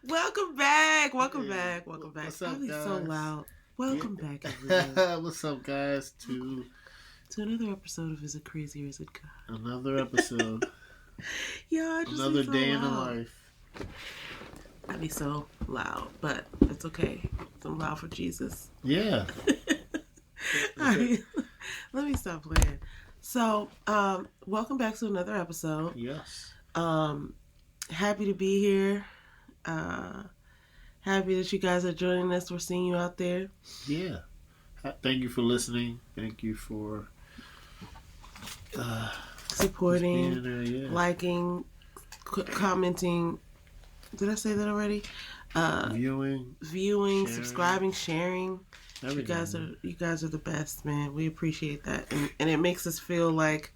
Welcome back. Welcome back. What's up, I'll be guys? so loud. Welcome back, everyone. What's up, guys? To another episode of Is It Crazy or Is It God? another episode. Yeah, another day in the life. I'd be so loud, but it's okay. I'm loud for Jesus. Yeah. Let me stop playing. So, welcome back to another episode. Yes. Happy to be here. Happy that you guys are joining us. We're seeing you out there. Yeah. Thank you for listening. Thank you for supporting, liking, commenting. Did I say that already? Viewing, sharing, subscribing, sharing. You guys are the best, man. We appreciate that, and it makes us feel like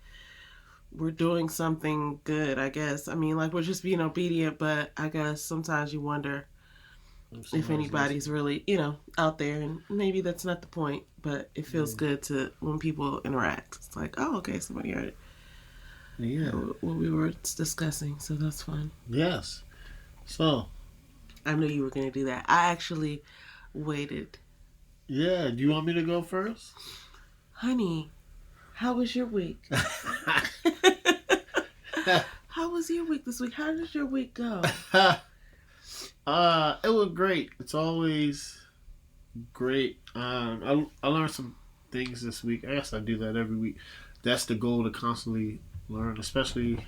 we're doing something good, I guess. I mean, like, we're just being obedient, but I guess sometimes you wonder if anybody's really, out there, and maybe that's not the point, but it feels good to when people interact. It's like, oh, okay, somebody heard it. Yeah. What we were discussing, so that's fun. Yes. So. I knew you were going to do that. I actually waited. Yeah. Do you want me to go first? Honey, how was your week? How was your week this week? How did your week go? It was great. It's always great. I learned some things this week. I guess I do that every week. That's the goal, to constantly learn, especially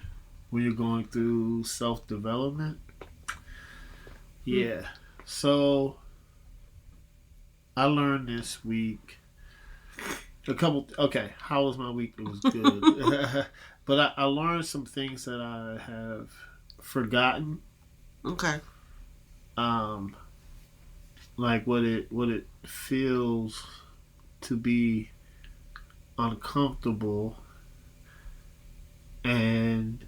when you're going through self-development. Yeah. So I learned this week how was my week? It was good. But I learned some things that I have forgotten. Okay. Like what it feels to be uncomfortable, and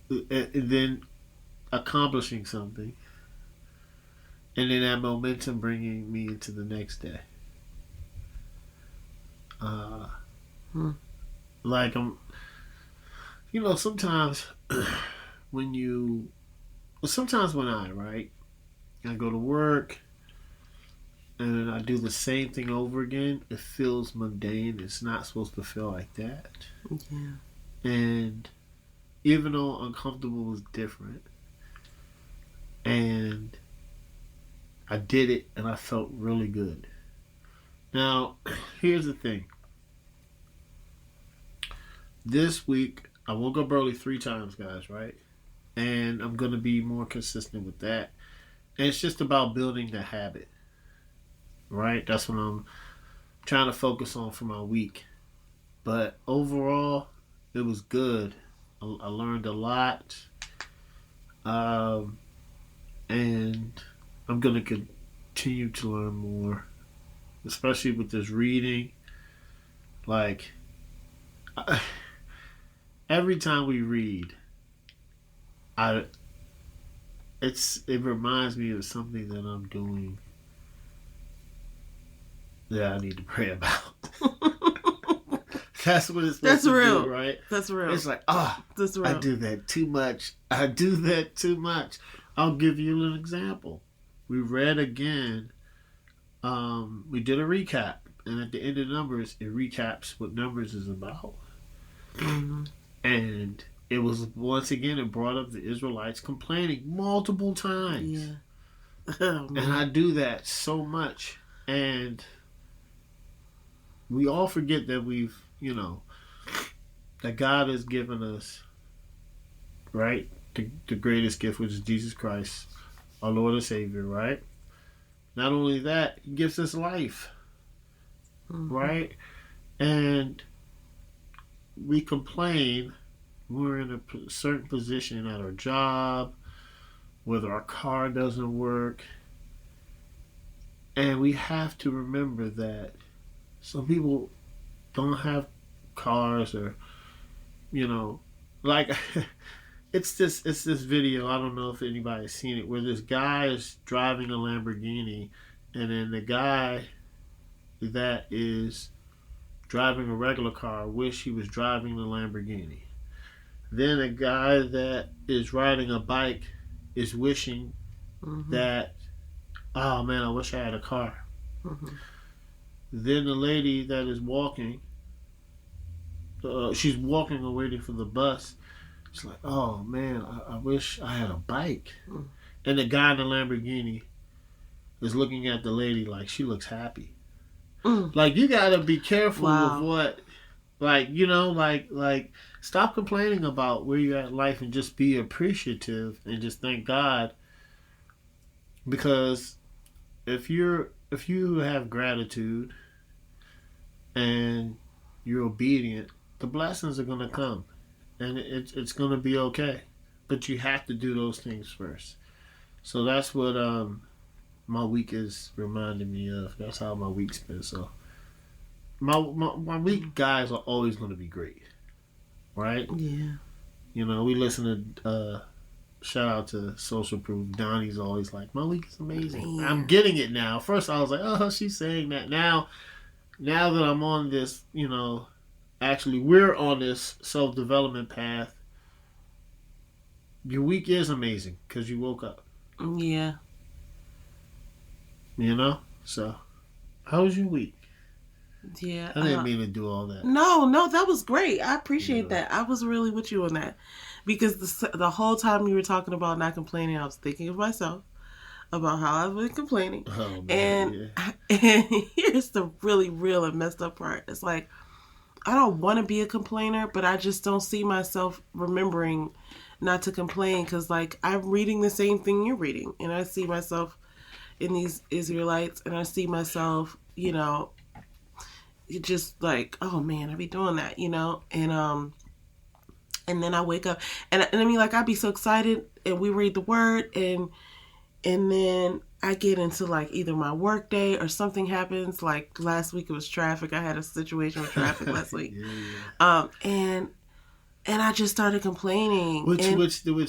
then accomplishing something, and then that momentum bringing me into the next day. Like sometimes I go to work and I do the same thing over again, it feels mundane. It's not supposed to feel like that. Yeah. And even though uncomfortable is different, and I did it and I felt really good. Now, here's the thing. This week, I woke up early 3 times, guys, right? And I'm going to be more consistent with that. And it's just about building the habit, right? That's what I'm trying to focus on for my week. But overall, it was good. I learned a lot. And I'm going to continue to learn more, especially with this reading. Like, every time we read, it reminds me of something that I'm doing that I need to pray about. That's what it's supposed to real. do, right? That's real. It's like, that's real. I do that too much. I'll give you an example. We read again. We did a recap, and at the end of Numbers, it recaps what Numbers is about. Mm-hmm. And it was, once again, it brought up the Israelites complaining multiple times. Yeah. Oh, and I do that so much. And we all forget that that God has given us, right, the greatest gift, which is Jesus Christ, our Lord and Savior, right? Not only that, He gives us life, right? And we complain. We're in a certain position at our job, whether our car doesn't work. And we have to remember that some people don't have cars, or, like, it's this video, I don't know if anybody's seen it, where this guy is driving a Lamborghini, and then the guy that is driving a regular car wish he was driving the Lamborghini. Then a guy that is riding a bike is wishing that, oh man, I wish I had a car. Mm-hmm. Then the lady that is walking, she's walking or waiting for the bus. She's like, oh man, I wish I had a bike. Mm. And the guy in the Lamborghini is looking at the lady like she looks happy. Mm. Like, you gotta be careful Wow. of what, like, you know, like stop complaining about where you're at in life and just be appreciative and just thank God. Because if you have gratitude and you're obedient, the blessings are gonna come, and it's gonna be okay. But you have to do those things first. So that's what my week is reminding me of. That's how my week's been. So my week, guys, are always gonna be great, right? Yeah. You know, we listen to shout out to Social Proof. Donnie's always like, my week is amazing. Yeah. I'm getting it now. First I was like, oh, she's saying that. Now that I'm on this, you know, actually we're on this self-development path, your week is amazing because you woke up. Yeah. You know? So, how was your week? Yeah. I didn't mean to do all that. No, that was great. I appreciate that. I was really with you on that. Because the whole time you were talking about not complaining, I was thinking of myself, about how I've been complaining. Oh, man, and here's the really real and messed up part. It's like, I don't want to be a complainer, but I just don't see myself remembering not to complain. Because, like, I'm reading the same thing you're reading. And I see myself in these Israelites. And I see myself, you know, just like, oh, man, I be doing that, you know? And then I wake up. And I mean, like, I'd be so excited. And we read the word. And then I get into like either my work day or something happens. Like last week it was traffic. I had a situation with traffic last week. Yeah. And I just started complaining. Which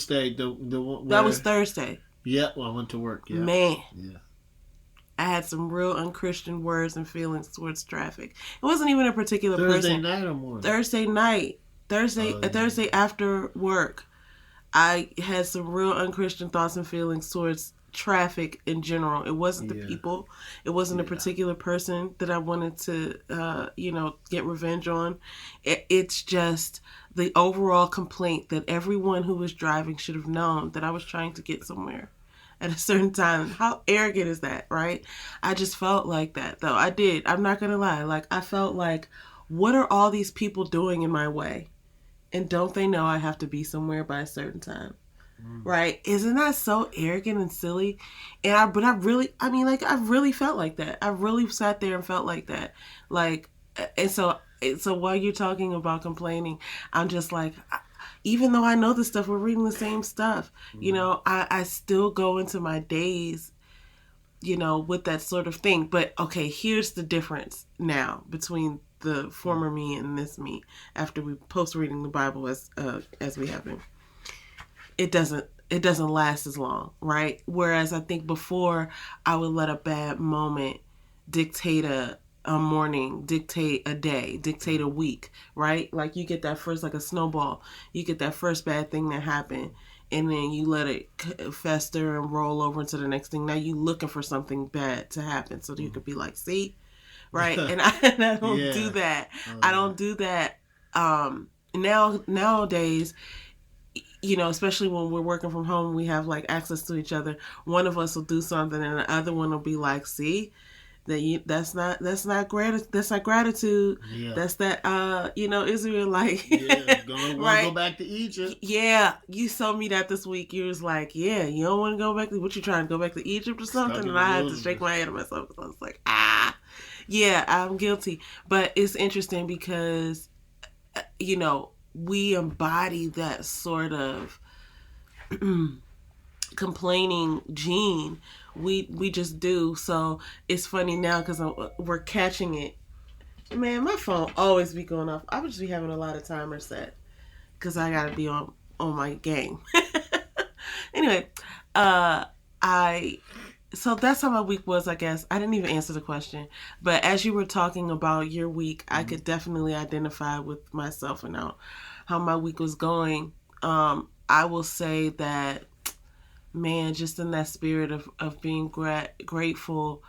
day? The one that was Thursday. Yeah, well, I went to work. Yeah. Man. Yeah. I had some real unchristian words and feelings towards traffic. It wasn't even a particular person. Thursday night or morning? Thursday night. Thursday after work. I had some real unchristian thoughts and feelings towards traffic in general. It wasn't the people. It wasn't a particular person that I wanted to, get revenge on. It's just the overall complaint that everyone who was driving should have known that I was trying to get somewhere at a certain time. How arrogant is that, right? I just felt like that, though. I did. I'm not going to lie. Like, I felt like, what are all these people doing in my way? And don't they know I have to be somewhere by a certain time? Right? Isn't that so arrogant and silly? I really felt like that. I really sat there and felt like that. Like, and so while you're talking about complaining, I'm just like, even though I know this stuff, we're reading the same stuff. You know, I still go into my days, you know, with that sort of thing. But okay, here's the difference now between the former me and this me after we post reading the Bible as we have been. It doesn't last as long, right? Whereas I think before I would let a bad moment dictate a morning, dictate a day, dictate a week, right? Like you get that first, like a snowball, you get that first bad thing that happened, and then you let it fester and roll over into the next thing. Now you looking for something bad to happen so that you could be like, see, right? And I don't do that. I don't do that. Nowadays, you know, especially when we're working from home, we have like access to each other. One of us will do something, and the other one will be like, "See, that's not gratitude. Yeah. That's that Israel like go back to Egypt. Yeah, you told me that this week. You was like, yeah, you don't want to go back to what you trying to go back to Egypt or something, and I had to shake my head at myself because I was like, yeah, I'm guilty. But it's interesting because, you know, we embody that sort of complaining gene. We just do. So it's funny now because we're catching it. Man, my phone always be going off. I would just be having a lot of timers set because I gotta be on my game. Anyway, so that's how my week was, I guess. I didn't even answer the question. But as you were talking about your week, I could definitely identify with myself and how my week was going. I will say that, man, just in that spirit of being grateful,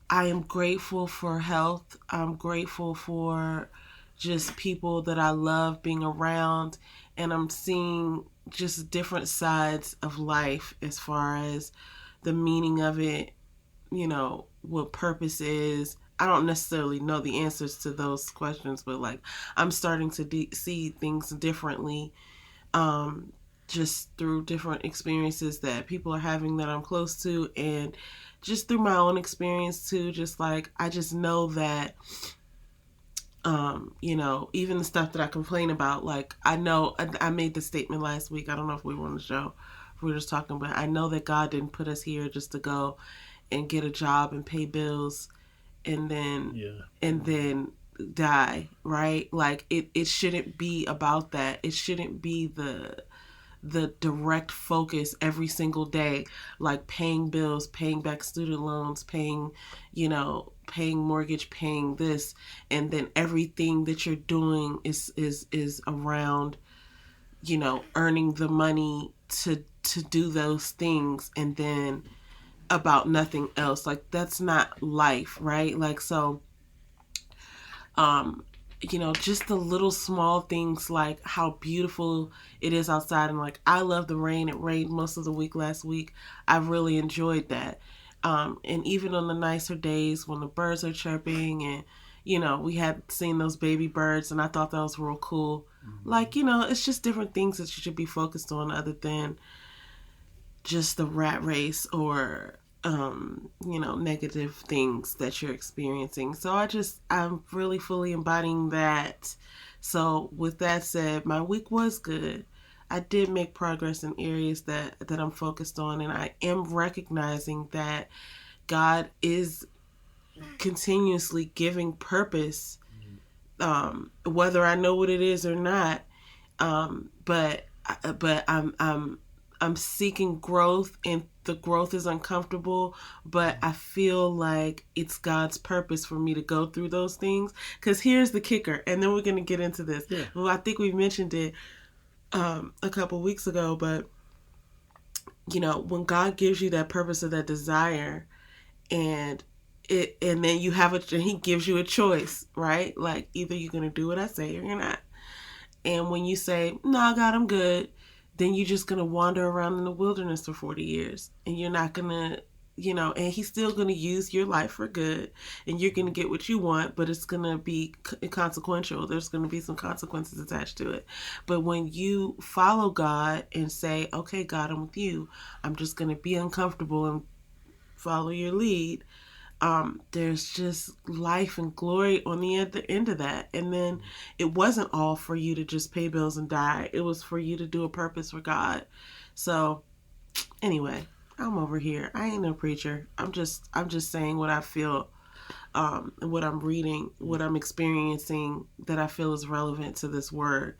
I am grateful for health. I'm grateful for just people that I love being around, and I'm seeing just different sides of life as far as the meaning of it, what purpose is. I don't necessarily know the answers to those questions, but like I'm starting to see things differently, just through different experiences that people are having that I'm close to, and just through my own experience too. Just like I just know that, even the stuff that I complain about, like I know I made the statement last week. I don't know if we were on the show, if we were just talking, but I know that God didn't put us here just to go and get a job and pay bills and then die, right? Like it shouldn't be about that. It shouldn't be the direct focus every single day, like paying bills, paying back student loans, paying mortgage, paying this, and then everything that you're doing is around, earning the money to do those things, and then about nothing else. Like that's not life, right? Like so just the little small things, like how beautiful it is outside. And like I love the rain. It rained most of the week last week. I really enjoyed that. And even on the nicer days when the birds are chirping, and we had seen those baby birds, and I thought that was real cool. Like it's just different things that you should be focused on other than just the rat race or negative things that you're experiencing. So I'm really fully embodying that. So with that said, my week was good. I did make progress in areas that I'm focused on, and I am recognizing that God is continuously giving purpose, whether I know what it is or not. But I'm seeking growth, and the growth is uncomfortable, but I feel like it's God's purpose for me to go through those things. Because here's the kicker, and then we're going to get into this. Yeah. Well, I think we mentioned it a couple weeks ago, but when God gives you that purpose or that desire, and then you have and He gives you a choice, right? Like either you're going to do what I say or you're not. And when you say, "No, God, I'm good," then you're just going to wander around in the wilderness for 40 years. And you're not going to, and He's still going to use your life for good. And you're going to get what you want, but it's going to be consequential. There's going to be some consequences attached to it. But when you follow God and say, "Okay, God, I'm with you. I'm just going to be uncomfortable and follow your lead," there's just life and glory on the end of that. And then it wasn't all for you to just pay bills and die. It was for you to do a purpose for God. So anyway, I'm over here. I ain't no preacher. I'm just saying what I feel, what I'm reading, what I'm experiencing that I feel is relevant to this word.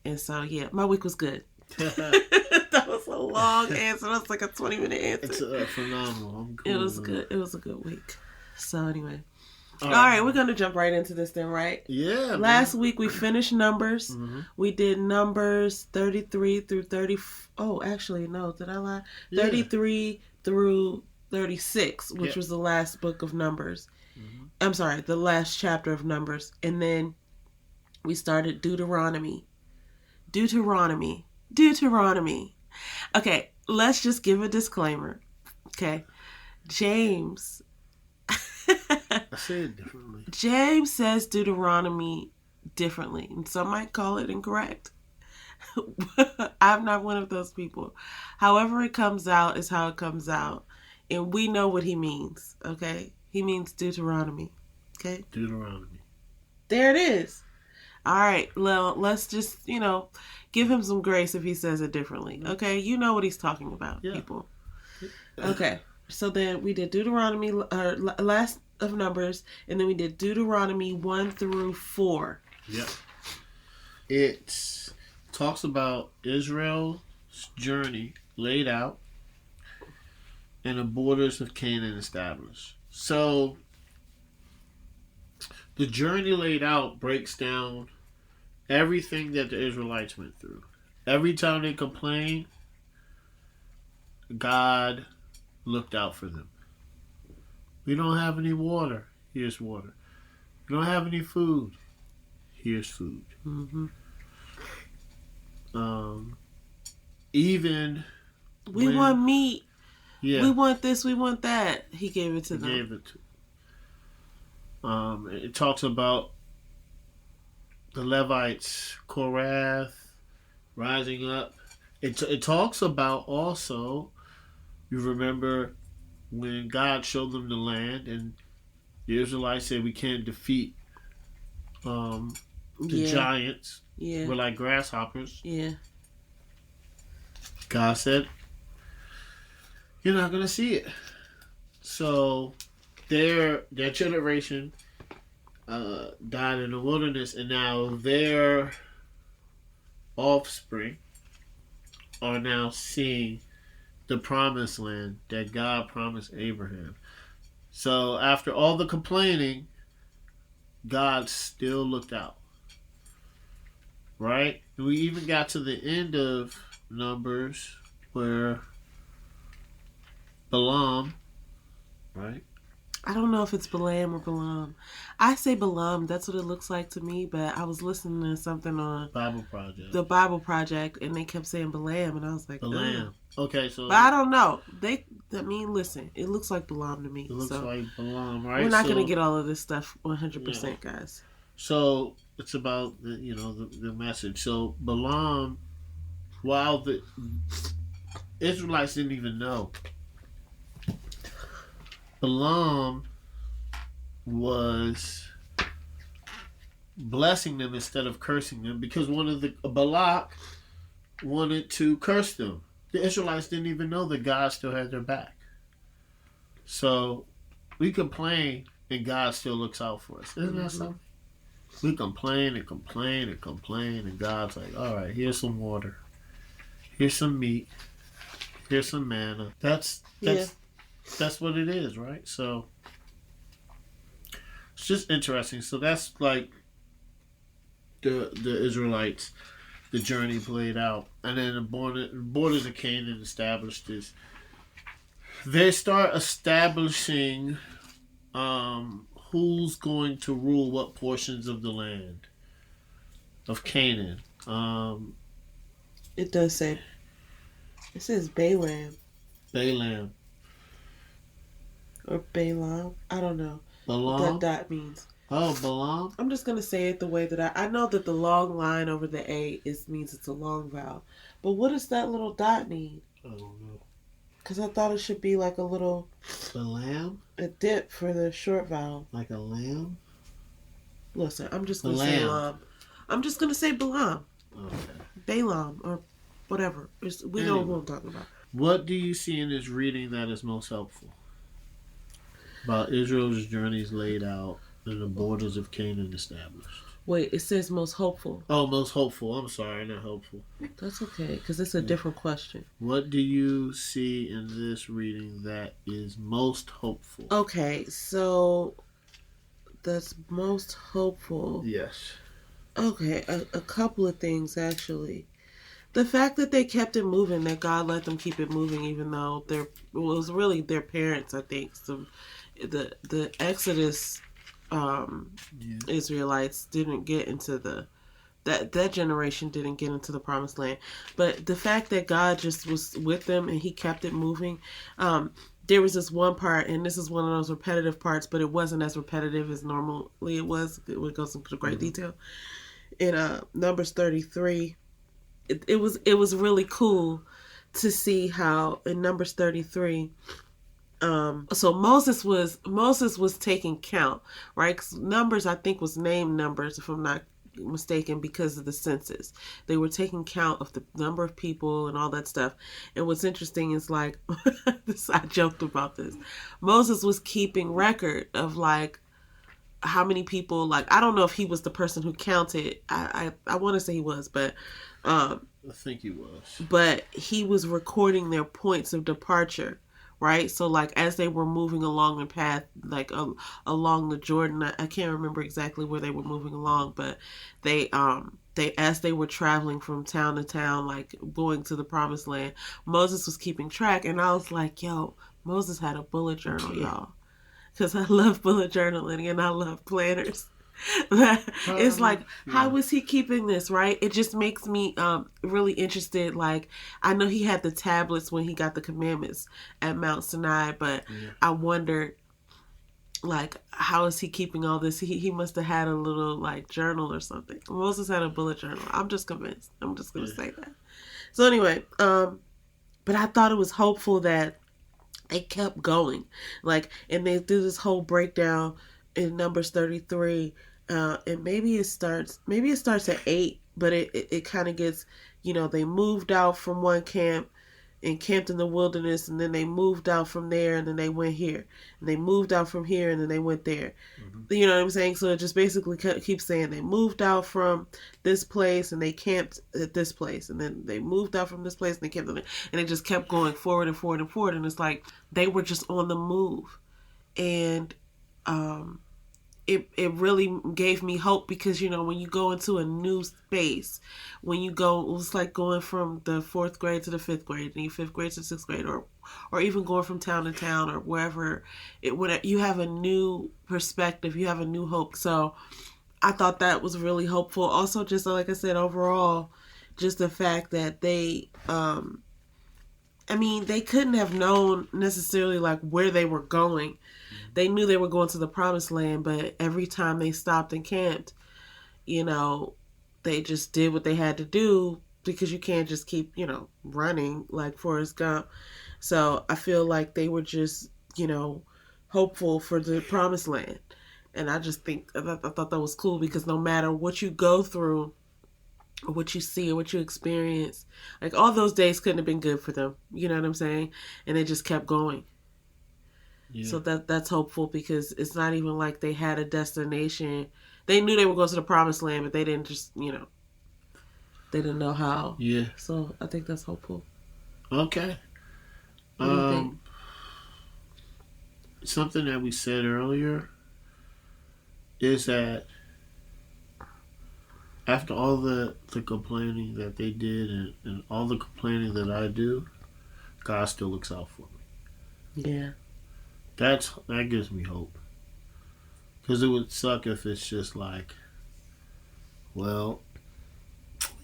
And so yeah, my week was good. That was a long answer. That was like a 20-minute answer. It's phenomenal. Cool. It was good. It was a good week. So anyway. All right, we're going to jump right into this then, right? Yeah. Last week we finished Numbers. Mm-hmm. We did Numbers 33 through 30. Oh, actually, no. Did I lie? Yeah. 33 through 36, which was the last book of Numbers. Mm-hmm. I'm sorry, the last chapter of Numbers. And then we started Deuteronomy. Okay, let's just give a disclaimer. Okay, James. I say it differently. James says Deuteronomy differently, and some might call it incorrect. I'm not one of those people. However it comes out is how it comes out, and we know what he means. Okay, he means Deuteronomy. Okay, Deuteronomy. There it is. All right, well, let's just, give him some grace if he says it differently. Okay, you know what he's talking about, people. Okay, so then we did Deuteronomy, last of Numbers, and then we did Deuteronomy 1 through 4. Yep. It talks about Israel's journey laid out and the borders of Canaan established. So the journey laid out breaks down everything that the Israelites went through. Every time they complained, God looked out for them. We don't have any water. Here's water. We don't have any food. Here's food. Mm-hmm. Even we want meat. Yeah. We want this. We want that. He gave it to them. Gave it to. It talks about the Levites, Korath, rising up. It talks about also, you remember when God showed them the land and the Israelites said we can't defeat the giants. Yeah. We're like grasshoppers. Yeah. God said, you're not going to see it. So their generation died in the wilderness, and now their offspring are now seeing the promised land that God promised Abraham. So after all the complaining, God still looked out. Right? And we even got to the end of Numbers where Balaam, right? I don't know if it's Balaam or Balaam. I say Balaam. That's what it looks like to me. But I was listening to something on the Bible Project, and they kept saying Balaam, and I was like, Balaam. Okay, so. But I don't know. Listen, it looks like Balaam to me. It looks like Balaam, right? We're not going to get all of this stuff 100%, guys. So it's about the message. So Balaam, while the Israelites didn't even know, Balaam was blessing them instead of cursing them because Balak wanted to curse them. The Israelites didn't even know that God still had their back. So we complain and God still looks out for us. Isn't that something? We complain and complain and complain, and God's like, all right, here's some water. Here's some meat. Here's some manna. That's what it is, right? So it's just interesting. So that's like the Israelites, the journey played out. And then the borders of Canaan established this. They start establishing who's going to rule what portions of the land of Canaan. It does say. It says Balaam. Balaam. Or Balaam. I don't know Balaam? what that means. Oh, Balaam? I'm just going to say it the way that I know that the long line over the A means it's a long vowel. But what does that little dot mean? I don't know. Because I thought it should be like a little... Balaam? A dip for the short vowel. Like a lamb? Listen, I'm just going to say Balaam. I'm just going to say Balaam. Okay. Balaam or whatever. We know who I'm talking about. What do you see in this reading that is most helpful? About Israel's journeys laid out and the borders of Canaan established. Wait, it says most hopeful. Oh, most hopeful. I'm sorry, not hopeful. That's okay, because it's a different question. What do you see in this reading that is most hopeful? Okay, so that's most hopeful. Yes. Okay, a couple of things, actually. The fact that they kept it moving, that God let them keep it moving, even though it was really their parents, I think. So the Exodus Israelites didn't get into that generation didn't get into the promised land. But the fact that God just was with them and he kept it moving. There was this one part, and this is one of those repetitive parts, but it wasn't as repetitive as normally it was. It goes into great detail. In Numbers 33, it was really cool to see how in Numbers 33, so Moses was taking count, right? 'Cause Numbers, I think, was named Numbers, if I'm not mistaken, because of the census. They were taking count of the number of people and all that stuff. And what's interesting is, like, I joked about this. Moses was keeping record of, like, how many people, like, I don't know if he was the person who counted. I want to say he was, but I think he was. But he was recording their points of departure, right? So, like, as they were moving along the path, like along the Jordan, I can't remember exactly where they were moving along, but they as they were traveling from town to town, like going to the promised land, Moses was keeping track, and I was like, yo, Moses had a bullet journal, y'all, because I love bullet journaling and I love planners. It's like, how was he keeping this, right? It just makes me really interested. Like, I know he had the tablets when he got the commandments at Mount Sinai, but I wondered, like, how is he keeping all this? He must have had a little, like, journal or something. Moses had a bullet journal. I'm just convinced. I'm just gonna say that. So anyway, but I thought it was hopeful that they kept going, like, and they do this whole breakdown in Numbers 33, and maybe it starts at 8, but it kind of gets, they moved out from one camp and camped in the wilderness, and then they moved out from there, and then they went here, and they moved out from here, and then they went there. You know what I'm saying? So it just basically keeps saying they moved out from this place and they camped at this place, and then they moved out from this place and they camped there, and it just kept going forward and forward and forward, and it's like they were just on the move. And it really gave me hope, because when you go into a new space, when you go, it was like going from the 4th grade to the 5th grade, and 5th grade to 6th grade, or even going from town to town, or wherever, when you have a new perspective, you have a new hope. So I thought that was really hopeful. Also, just like I said, overall, just the fact that they they couldn't have known necessarily like where they were going. They knew they were going to the promised land, but every time they stopped and camped, they just did what they had to do, because you can't just keep, running like Forrest Gump. So I feel like they were just, hopeful for the promised land. And I just I thought that was cool, because no matter what you go through, or what you see, or what you experience, like, all those days couldn't have been good for them. You know what I'm saying? And they just kept going. Yeah. So that's hopeful, because it's not even like they had a destination. They knew they were going to the promised land, but they didn't just, they didn't know how. Yeah. So I think that's hopeful. Okay. What do you think? Something that we said earlier is that after all the complaining that they did, and all the complaining that I do, God still looks out for me. Yeah. That gives me hope. Because it would suck if it's just like, well,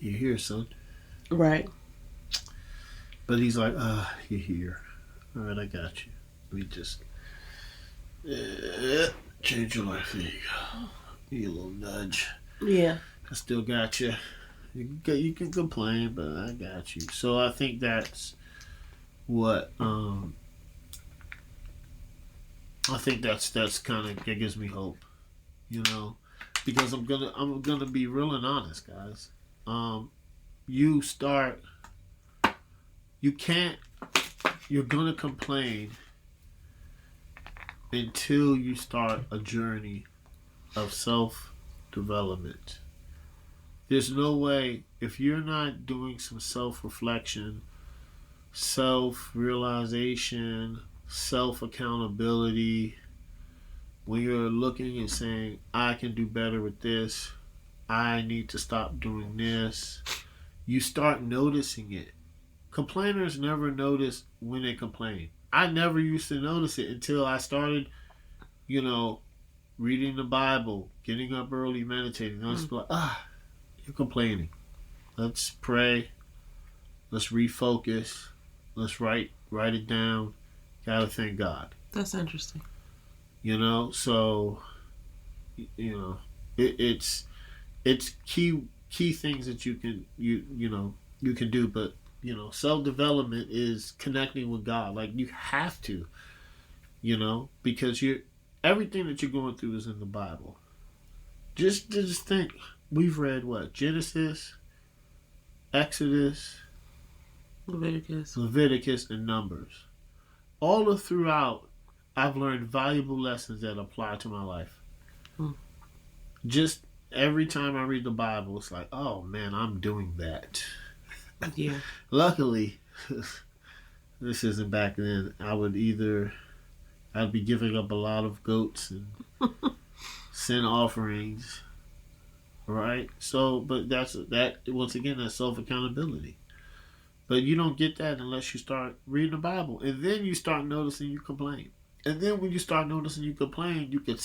you're here, son. Right. But he's like, you're here. All right, I got you. We just change your life. There you go. Give you a little nudge. Yeah. I still got you. You can complain, but I got you. So I think that's what I think that's kind of, it gives me hope, because I'm gonna be real and honest, guys. You're gonna complain until you start a journey of self-development. There's no way, if you're not doing some self-reflection, self-realization, self-accountability, when you're looking and saying, I can do better with this, I need to stop doing this, you start noticing it. Complainers never notice when they complain. I never used to notice it until I started, reading the Bible, getting up early, meditating. I was like, you're complaining. Let's pray. Let's refocus. Let's write it down. Gotta thank God. That's interesting. So it's key things that you can do, but self-development is connecting with God. Like, you have to, because everything that you're going through is in the Bible. Just think, we've read what? Genesis, Exodus, Leviticus, and Numbers. All throughout, I've learned valuable lessons that apply to my life. Just every time I read the Bible, it's like, oh man, I'm doing that. Yeah. Luckily, this isn't back then. I'd be giving up a lot of goats and sin offerings right? So, but that once again, that's self accountability. But you don't get that unless you start reading the Bible, and then you start noticing you complain. And then when you start noticing you complain, you can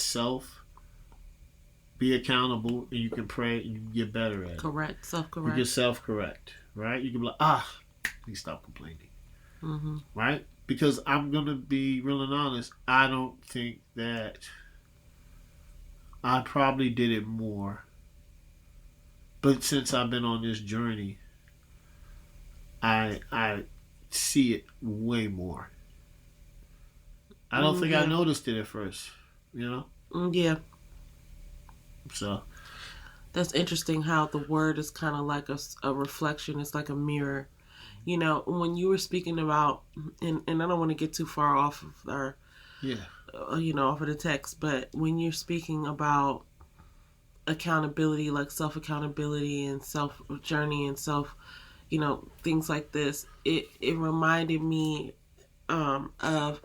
be accountable, and you can pray, and you can get better at it. Correct. Self-correct. You can self-correct, right? You can be like, please stop complaining, right? Because I'm gonna be real and honest. I don't think that I probably did it more, but since I've been on this journey, I see it way more. I don't think I noticed it at first, Yeah. So that's interesting how the word is kind of like a reflection. It's like a mirror. When you were speaking about, and I don't want to get too far off of our, off of the text, but when you're speaking about accountability, like self accountability and self journey and self, things like this, it reminded me of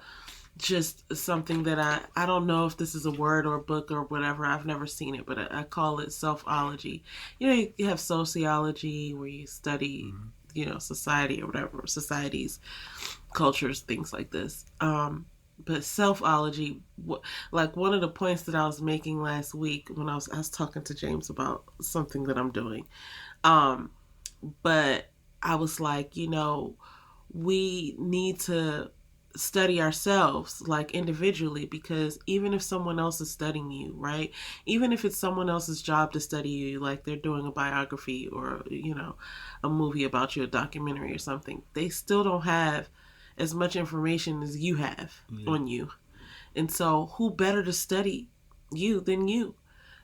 just something that I don't know if this is a word or a book or whatever. I've never seen it, but I call it selfology. You have sociology where you study, society or whatever, societies, cultures, things like this. But selfology, like one of the points that I was making last week when I was talking to James about something that I'm doing. But I was like, we need to study ourselves like individually, because even if someone else is studying you, right, even if it's someone else's job to study you, like they're doing a biography or a movie about you, a documentary or something, they still don't have as much information as you have on you. And so who better to study you than you,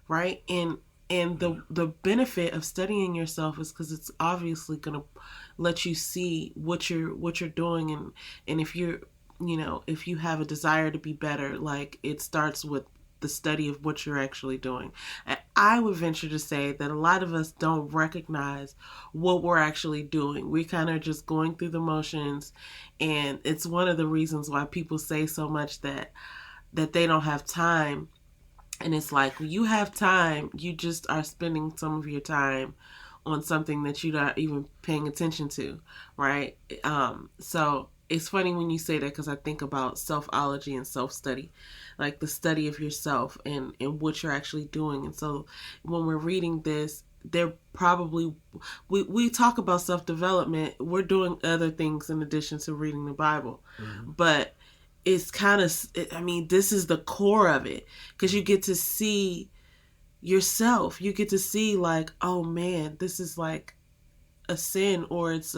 right? And the benefit of studying yourself is because it's obviously going to let you see what you're doing, and if you're if you have a desire to be better, like it starts with the study of what you're actually doing. And I would venture to say that a lot of us don't recognize what we're actually doing. We kind of just going through the motions, and it's one of the reasons why people say so much that they don't have time. And it's like, when you have time, you just are spending some of your time on something that you're not even paying attention to, right? So it's funny when you say that, because I think about selfology and self-study, like the study of yourself and what you're actually doing. And so when we're reading this, they're probably, we talk about self-development. We're doing other things in addition to reading the Bible. But it's kind of, this is the core of it, because you get to see yourself. You get to see like, oh man, this is like a sin, or it's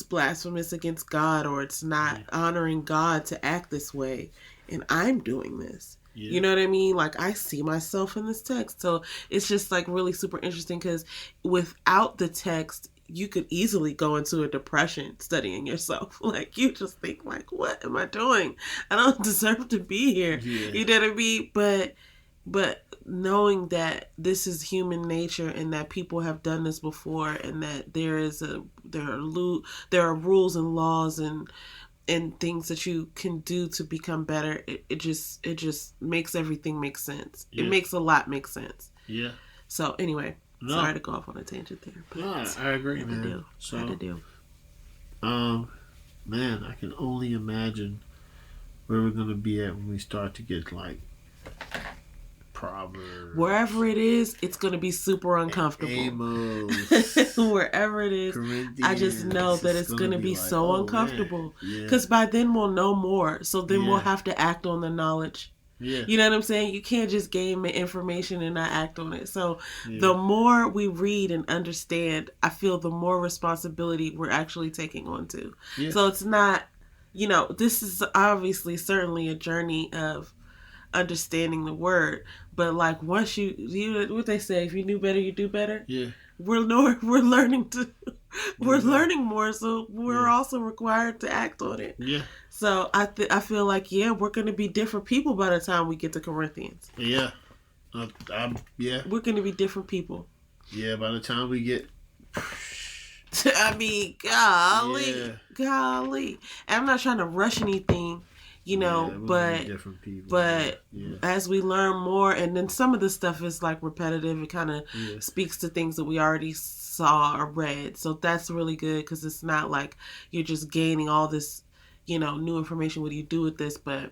blasphemous against God, or it's not honoring God to act this way, and I'm doing this. You know what I mean? Like, I see myself in this text. So it's just like really super interesting, because without the text, you could easily go into a depression studying yourself. Like, you just think like, what am I doing? I don't deserve to be here. You know what I mean? But knowing that this is human nature, and that people have done this before, and that there are rules and laws and things that you can do to become better, it just makes everything make sense. It makes a lot make sense. So anyway, sorry to go off on a tangent there, but no, I agree, man. Had to do. Man, I can only imagine where we're gonna be at when we start to get like Proverbs. Wherever it is, it's going to be super uncomfortable. Amos. Wherever it is, I just know that it's going to be like, so uncomfortable. Because by then we'll know more. So then we'll have to act on the knowledge. You know what I'm saying? You can't just gain information and not act on it. So the more we read and understand, I feel the more responsibility we're actually taking on too. So it's not, this is obviously certainly a journey of understanding the word, but like once you what they say, if you knew better, you do better. We're learning learning more, so we're also required to act on it. So I feel like we're going to be different people by the time we get to Corinthians. We're going to be different people. By the time we get golly. And I'm not trying to rush anything. you know, but different people. but as we learn more, and then some of the stuff is like repetitive, it kind of speaks to things that we already saw or read. So that's really good because it's not like you're just gaining all this, you know, new information. What do you do with this? But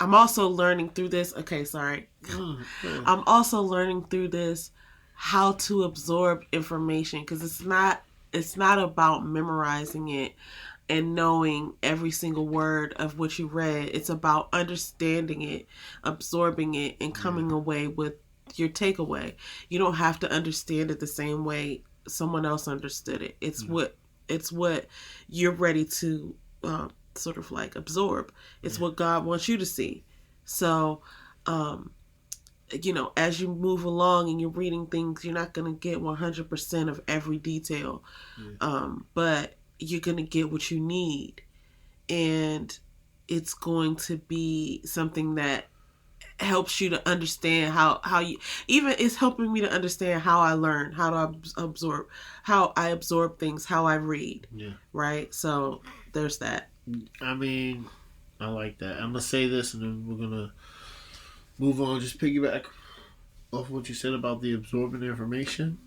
I'm also learning through this. Okay, sorry. I'm also learning through this how to absorb information because it's not about memorizing it and knowing every single word of what you read. It's about understanding it, absorbing it, and coming away with your takeaway. You don't have to understand it the same way someone else understood it. It's what you're ready to sort of like absorb. It's what God wants you to see. So, you know, as you move along and you're reading things, you're not going to get 100% of every detail, but you're going to get what you need. And it's going to be something that helps you to understand how you, even it's helping me to understand how I learn, how to absorb, how I absorb things, how I read. Yeah. Right? So there's that. I mean, I like that. I'm going to say this and then we're going to move on. Just piggyback off what you said about the absorbing information.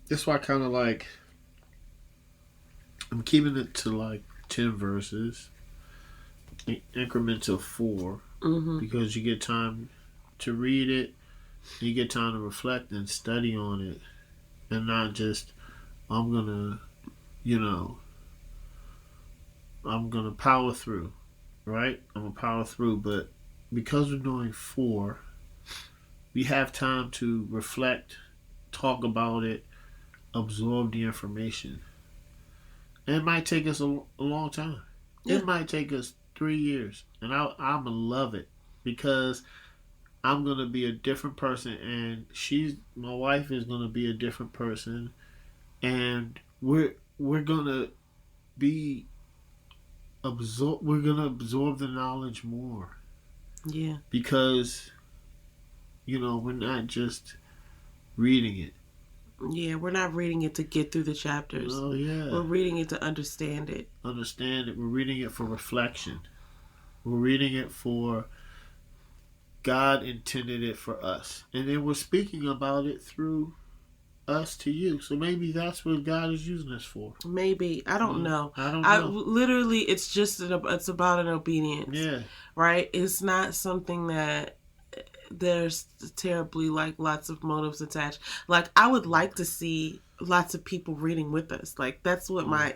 That's why I kind of like, I'm keeping it to like 10 verses, increments of 4, because you get time to read it, you get time to reflect and study on it, and not just, I'm gonna power through, right? I'm gonna power through, but because we're doing 4, we have time to reflect, talk about it, absorb the information. And it might take us a long time. Yeah. It might take us 3 years. And I'm going to love it because I'm going to be a different person and my wife is going to be a different person. And we're going to we're going to absorb the knowledge more. Yeah. Because, you know, we're not just reading it. Yeah, we're not reading it to get through the chapters. Oh, yeah. We're reading it to understand it. Understand it. We're reading it for reflection. We're reading it for God intended it for us. And then we're speaking about it through us to you. So maybe that's what God is using us for. Maybe. I don't know. I don't know. Literally, it's just, it's about an obedience. Yeah. Right? It's not something that there's terribly like lots of motives attached. Like I would like to see lots of people reading with us. Like that's what my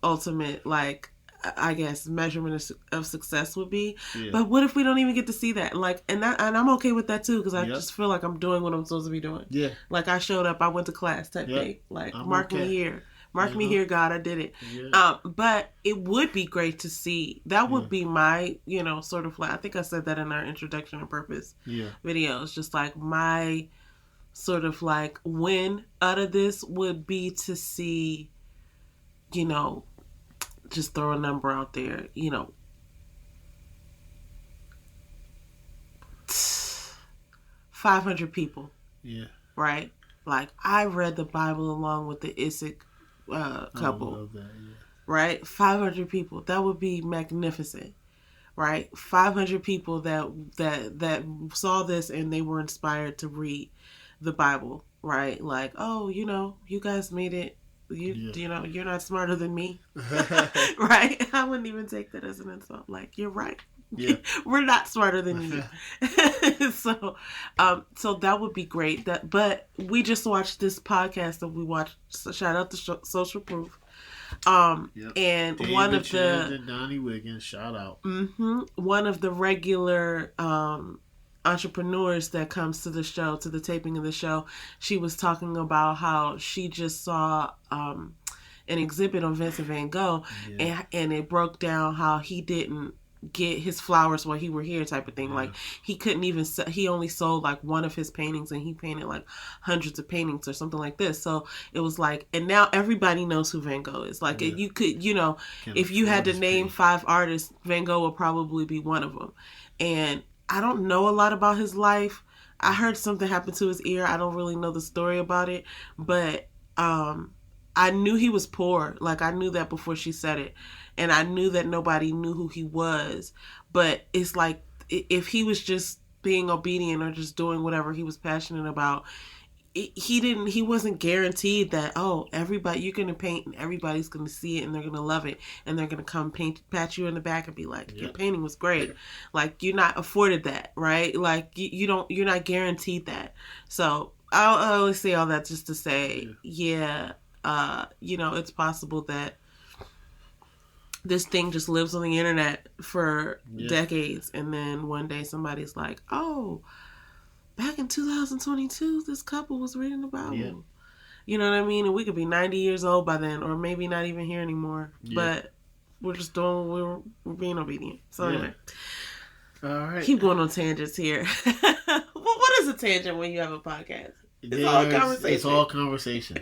ultimate like I guess measurement of success would be. Yeah. But what if we don't even get to see that? Like and I'm okay with that too because I just feel like I'm doing what I'm supposed to be doing. Yeah. Like I showed up, I went to class type thing. Like mark me here. Mark me here, God, I did it. Yeah. But it would be great to see. That would be my, you know, sort of like, I think I said that in our introduction and purpose videos. Just like my sort of like win out of this would be to see, you know, just throw a number out there, you know, 500 people. Yeah. Right? Like I read the Bible along with the IICIIG couple, I love that, right? 500 people. That would be magnificent, right? 500 people that saw this and they were inspired to read the Bible, right? Like, oh, you know, you guys made it. You know, you're not smarter than me, right? I wouldn't even take that as an insult. Like, you're right. Yeah. We're not smarter than you. So that would be great. But we just watched this podcast that we watched. So shout out to Social Proof. And David one of the and Donnie Wiggins, shout out. One of the regular entrepreneurs that comes to the show, to the taping of the show, she was talking about how she just saw an exhibit on Vincent van Gogh, and it broke down how he didn't get his flowers while he were here type of thing. Like he couldn't even he only sold like one of his paintings and he painted like hundreds of paintings or something like this. So it was like, and now everybody knows who Van Gogh is. Like you could, you know, if you had to name 5 artists, Van Gogh would probably be one of them. And I don't know a lot about his life. I heard something happened to his ear. I don't really know the story about it, but I knew he was poor. Like I knew that before she said it. and I knew that nobody knew who he was. But it's like, if he was just being obedient or just doing whatever he was passionate about, he wasn't guaranteed that, oh, everybody, you're gonna paint and everybody's gonna see it and they're gonna love it and they're gonna come pat you in the back and be like, your painting was great. Like, you're not afforded that, right? Like, you're not guaranteed that. So I always say all that just to say, it's possible that this thing just lives on the internet for decades, and then one day somebody's like, oh, back in 2022, this couple was reading the Bible. Yeah. You know what I mean? And we could be 90 years old by then, or maybe not even here anymore. Yeah. But we're just we're being obedient. So anyway. All right. Keep going on tangents here. What is a tangent when you have a podcast? It's all conversation. It's all conversation.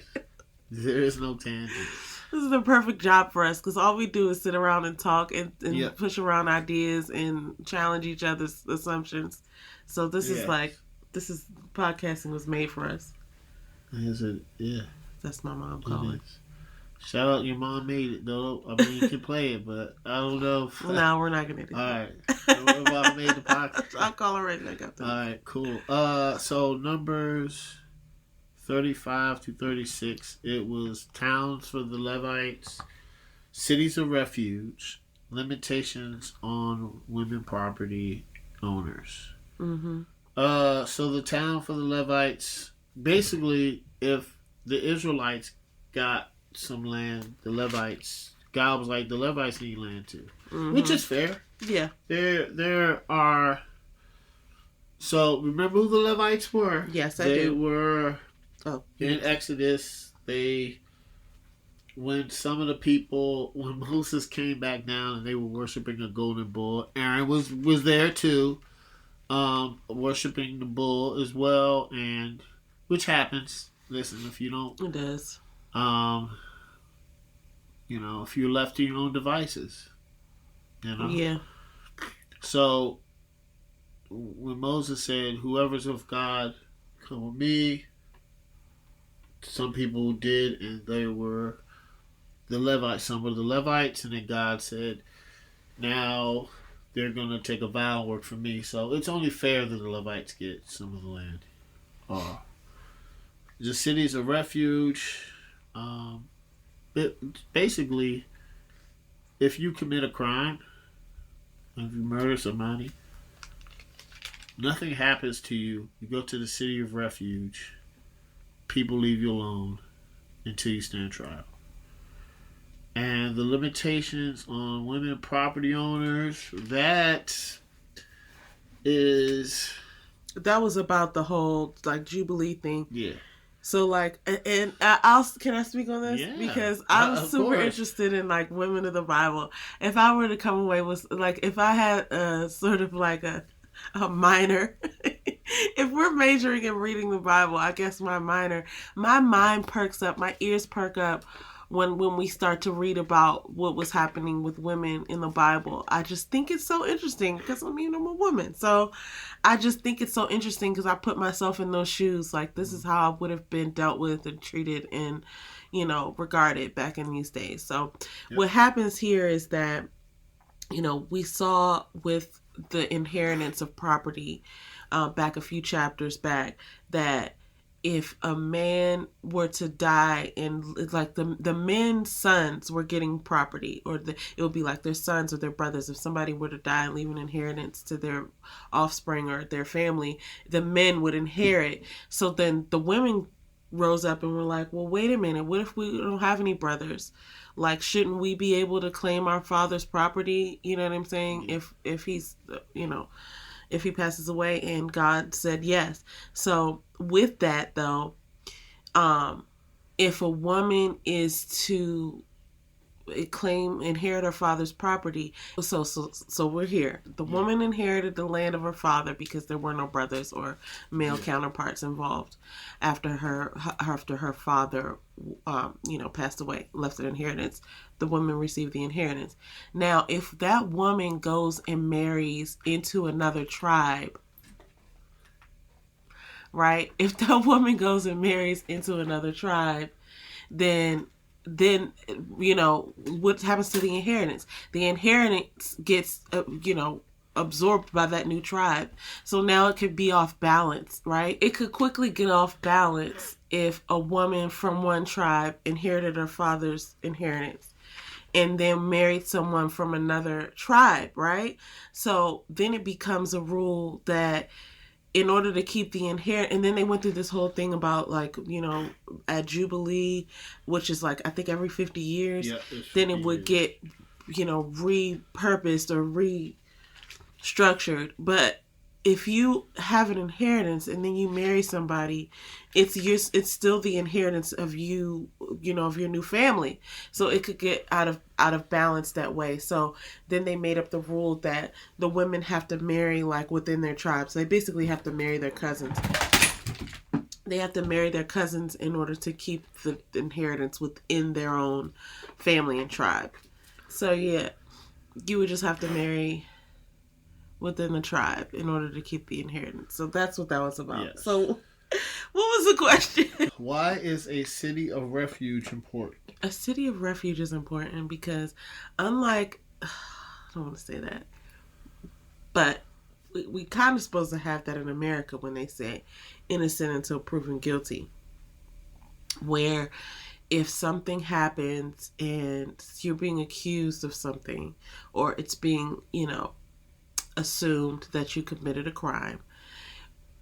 There is no tangent. This is the perfect job for us, because all we do is sit around and talk and push around ideas and challenge each other's assumptions. So this is podcasting was made for us. Is it? Yeah. That's my mom calling. Shout out, your mom made it though. I mean, you can play it, but I don't know. No, we're not gonna do that. All right. What about made the podcast? I'll call her right back up. All right, cool. So Numbers 35 to 36. It was towns for the Levites, cities of refuge, limitations on women property owners. Mm-hmm. So the town for the Levites, basically, if the Israelites got some land, the Levites, God was like, the Levites need land too, which is fair. Yeah. There are. So remember who the Levites were? Yes, I do. They were in Exodus. When some of the people, when Moses came back down and they were worshiping a golden bull, Aaron was there too. Worshiping the bull as well, and which happens. Listen, if you don't, it does. If you're left to your own devices, Yeah. So when Moses said, "Whoever's of God, come with me," some people did, and they were the Levites. Some were the Levites, and then God said, "Now they're going to take a vow and work for me." So it's only fair that the Levites get some of the land. The cities of refuge. Basically, if you commit a crime, if you murder somebody, nothing happens to you. You go to the city of refuge. People leave you alone until you stand trial. And the limitations on women property owners, that was about the whole Jubilee thing. Yeah. So can I speak on this? Yeah, because I'm super interested in women of the Bible. If I were to come away with if I had a sort of a minor, if we're majoring in reading the Bible, I guess my mind perks up, my ears perk up when we start to read about what was happening with women in the Bible. I just think it's so interesting because I'm a woman. So I just think it's so interesting because I put myself in those shoes. This is how I would have been dealt with and treated and, regarded back in these days. So What happens here is that, we saw with the inheritance of property back a few chapters back that if a man were to die and the men's sons were getting property, or it would be their sons or their brothers. If somebody were to die and leave an inheritance to their offspring or their family, the men would inherit. So then the women rose up and were like, well, wait a minute, what if we don't have any brothers? Shouldn't we be able to claim our father's property? You know what I'm saying? If he's, if he passes away. And God said yes. So with that though, if a woman is to inherit her father's property, so we're here. The woman inherited the land of her father because there were no brothers or male counterparts involved after her father passed away, left an inheritance. The woman received the inheritance. Now, if that woman goes and marries into another tribe, right? If that woman goes and marries into another tribe, then then, what happens to the inheritance? The inheritance gets, absorbed by that new tribe. So now it could be off balance, right? It could quickly get off balance if a woman from one tribe inherited her father's inheritance and then married someone from another tribe, right? So then it becomes a rule that in order to keep the inheritance, and then they went through this whole thing about at Jubilee, which is I think every 50 years, then it would get, repurposed or restructured. But if you have an inheritance and then you marry somebody, it's still the inheritance of you, of your new family. So it could get out of balance that way. So then they made up the rule that the women have to marry within their tribes. They basically have to marry their cousins. They have to marry their cousins in order to keep the inheritance within their own family and tribe. So yeah, you would just have to marry within the tribe in order to keep the inheritance. So that's what that was about. Yes. So what was the question? Why is a city of refuge important? A city of refuge is important because unlike, I don't want to say that, but we kind of supposed to have that in America when they say innocent until proven guilty, where if something happens and you're being accused of something, or it's being, assumed that you committed a crime,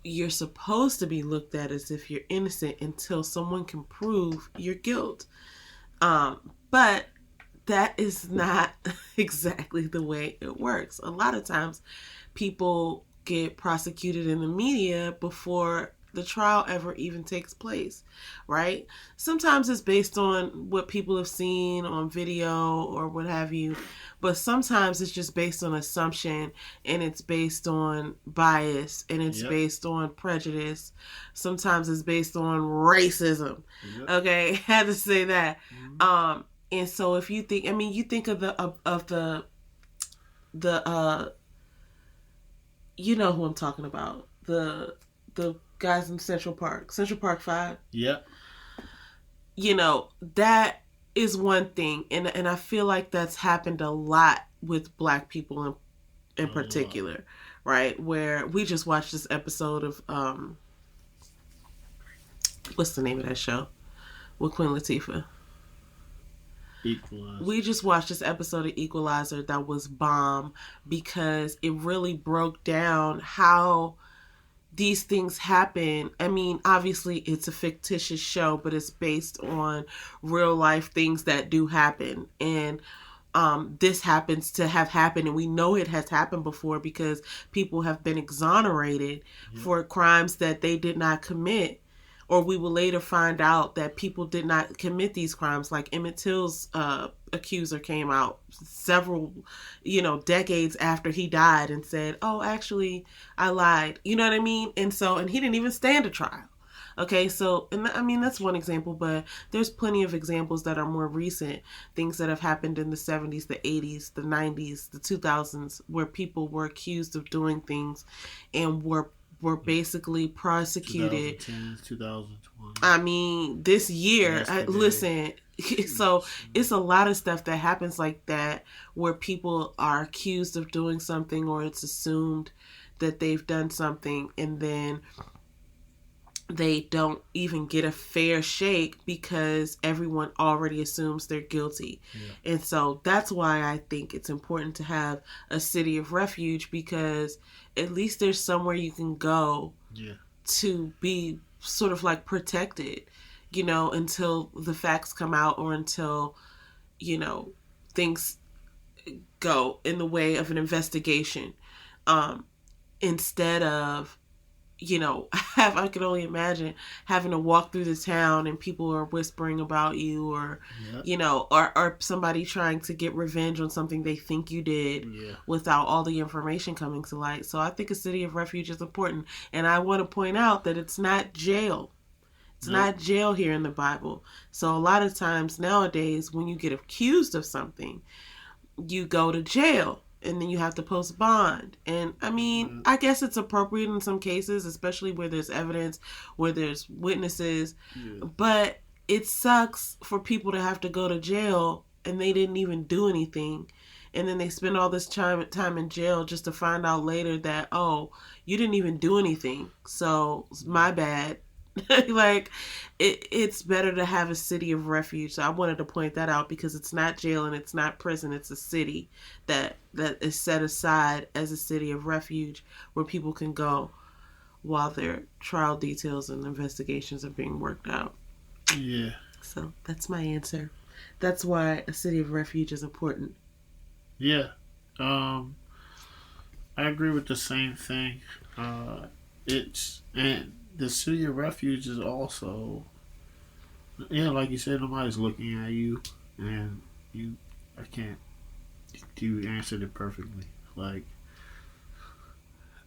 you're supposed to be looked at as if you're innocent until someone can prove your guilt. But that is not exactly the way it works. A lot of times people get prosecuted in the media before the trial ever even takes place, right? Sometimes it's based on what people have seen on video or what have you, but sometimes it's just based on assumption, and it's based on bias, and it's based on prejudice. Sometimes it's based on racism. Okay, had to say that. And so if you think, you think of the you know who I'm talking about, the guys in Central Park 5. Yeah. That is one thing. And I feel like that's happened a lot with Black people in particular, right? Where we just watched this episode of, what's the name of that show? With Queen Latifah. Equalizer. We just watched this episode of Equalizer that was bomb because it really broke down how these things happen. Obviously it's a fictitious show, but it's based on real life things that do happen. And this happens to have happened, and we know it has happened before because people have been exonerated for crimes that they did not commit. Or we will later find out that people did not commit these crimes. Like Emmett Till's accuser came out several, decades after he died and said, "Oh, actually, I lied." You know what I mean? And he didn't even stand a trial. Okay, so, that's one example, but there's plenty of examples that are more recent, things that have happened in the 70s, the 80s, the 90s, the 2000s, where people were accused of doing things and were basically prosecuted. 2020. This year, listen, so it's a lot of stuff that happens like that where people are accused of doing something, or it's assumed that they've done something, and then they don't even get a fair shake because everyone already assumes they're guilty. And so that's why I think it's important to have a city of refuge, because at least there's somewhere you can go to be sort of protected, until the facts come out, or until, things go in the way of an investigation. Instead of, I can only imagine having to walk through the town and people are whispering about you, or, or somebody trying to get revenge on something they think you did without all the information coming to light. So I think a city of refuge is important. And I want to point out that it's not jail. It's not jail here in the Bible. So a lot of times nowadays, when you get accused of something, you go to jail. And then you have to post bond. And I guess it's appropriate in some cases, especially where there's evidence, where there's witnesses. But it sucks for people to have to go to jail and they didn't even do anything. And then they spend all this time in jail just to find out later that, oh, you didn't even do anything. So, my bad. Like, it's better to have a city of refuge. So I wanted to point that out because it's not jail and it's not prison. It's a city that is set aside as a city of refuge where people can go while their trial details and investigations are being worked out. Yeah. So that's my answer. That's why a city of refuge is important. Yeah. I agree with the same thing. And the city of refuge is also, yeah, like you said, nobody's looking at you, and you answered it perfectly. Like,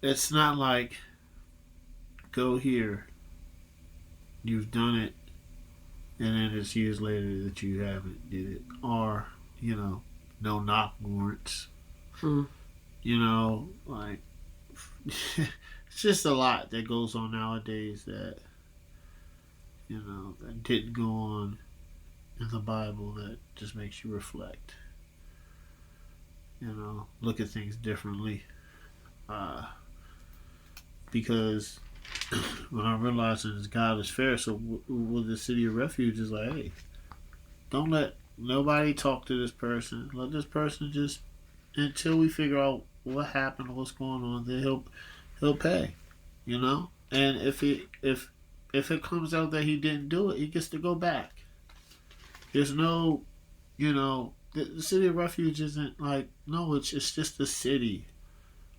it's not like, go here, you've done it, and then it's years later that you haven't did it, or, no knock warrants. Like, it's just a lot that goes on nowadays that, that didn't go on in the Bible that just makes you reflect. Look at things differently. Because when I realized that God is fair, so with the city of refuge is like, hey, don't let nobody talk to this person. Let this person just, until we figure out what happened, what's going on, then he'll pay, and if it comes out that he didn't do it, he gets to go back. There's no, the city of refuge isn't like, no, it's just a city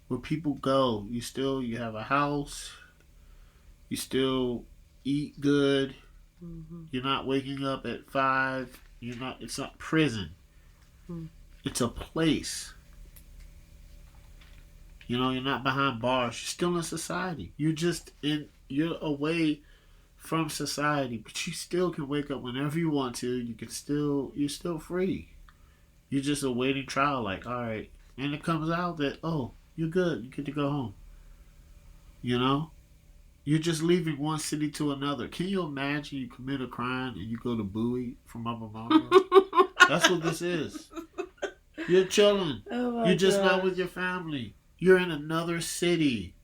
where people go. You have a house, you still eat good, you're not waking up at 5, it's not prison, it's a place. You're not behind bars. You're still in society. You're away from society, but you still can wake up whenever you want to. You're still free. You're just awaiting trial, like, all right. And it comes out that, oh, you're good. You get to go home. You're just leaving one city to another. Can you imagine you commit a crime and you go to Bowie from Upper Marlboro? That's what this is. You're chilling. Oh you're just not with your family. You're in another city.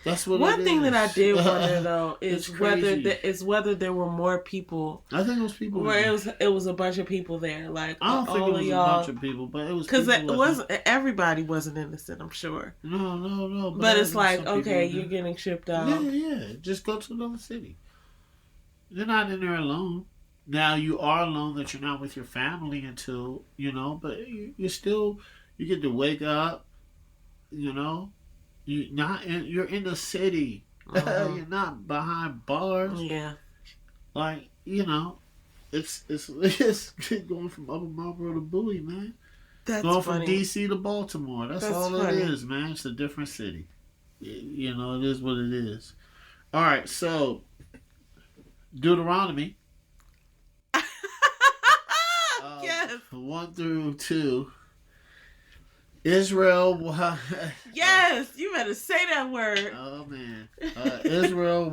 That's what One it thing is. that I did wonder though is whether there were more people. I think it was people. Where it was a bunch of people there. Like, I don't think it was a bunch of people, but it was because everybody wasn't innocent. I'm sure. No. But it's like, okay, you're getting shipped out. Yeah. Just go to another city. You're not in there alone. Now you are alone that you're not with your family until but you get to wake up. You're in the city. You're not behind bars. Yeah. Like, it's going from Upper Marlboro to Bowie, man. That's going funny. from DC to Baltimore. That's all funny. It is, man. It's a different city. It is what it is. All right, so Deuteronomy. Yes. 1 through 2. Israel. Yes, you better say that word. Oh man, Israel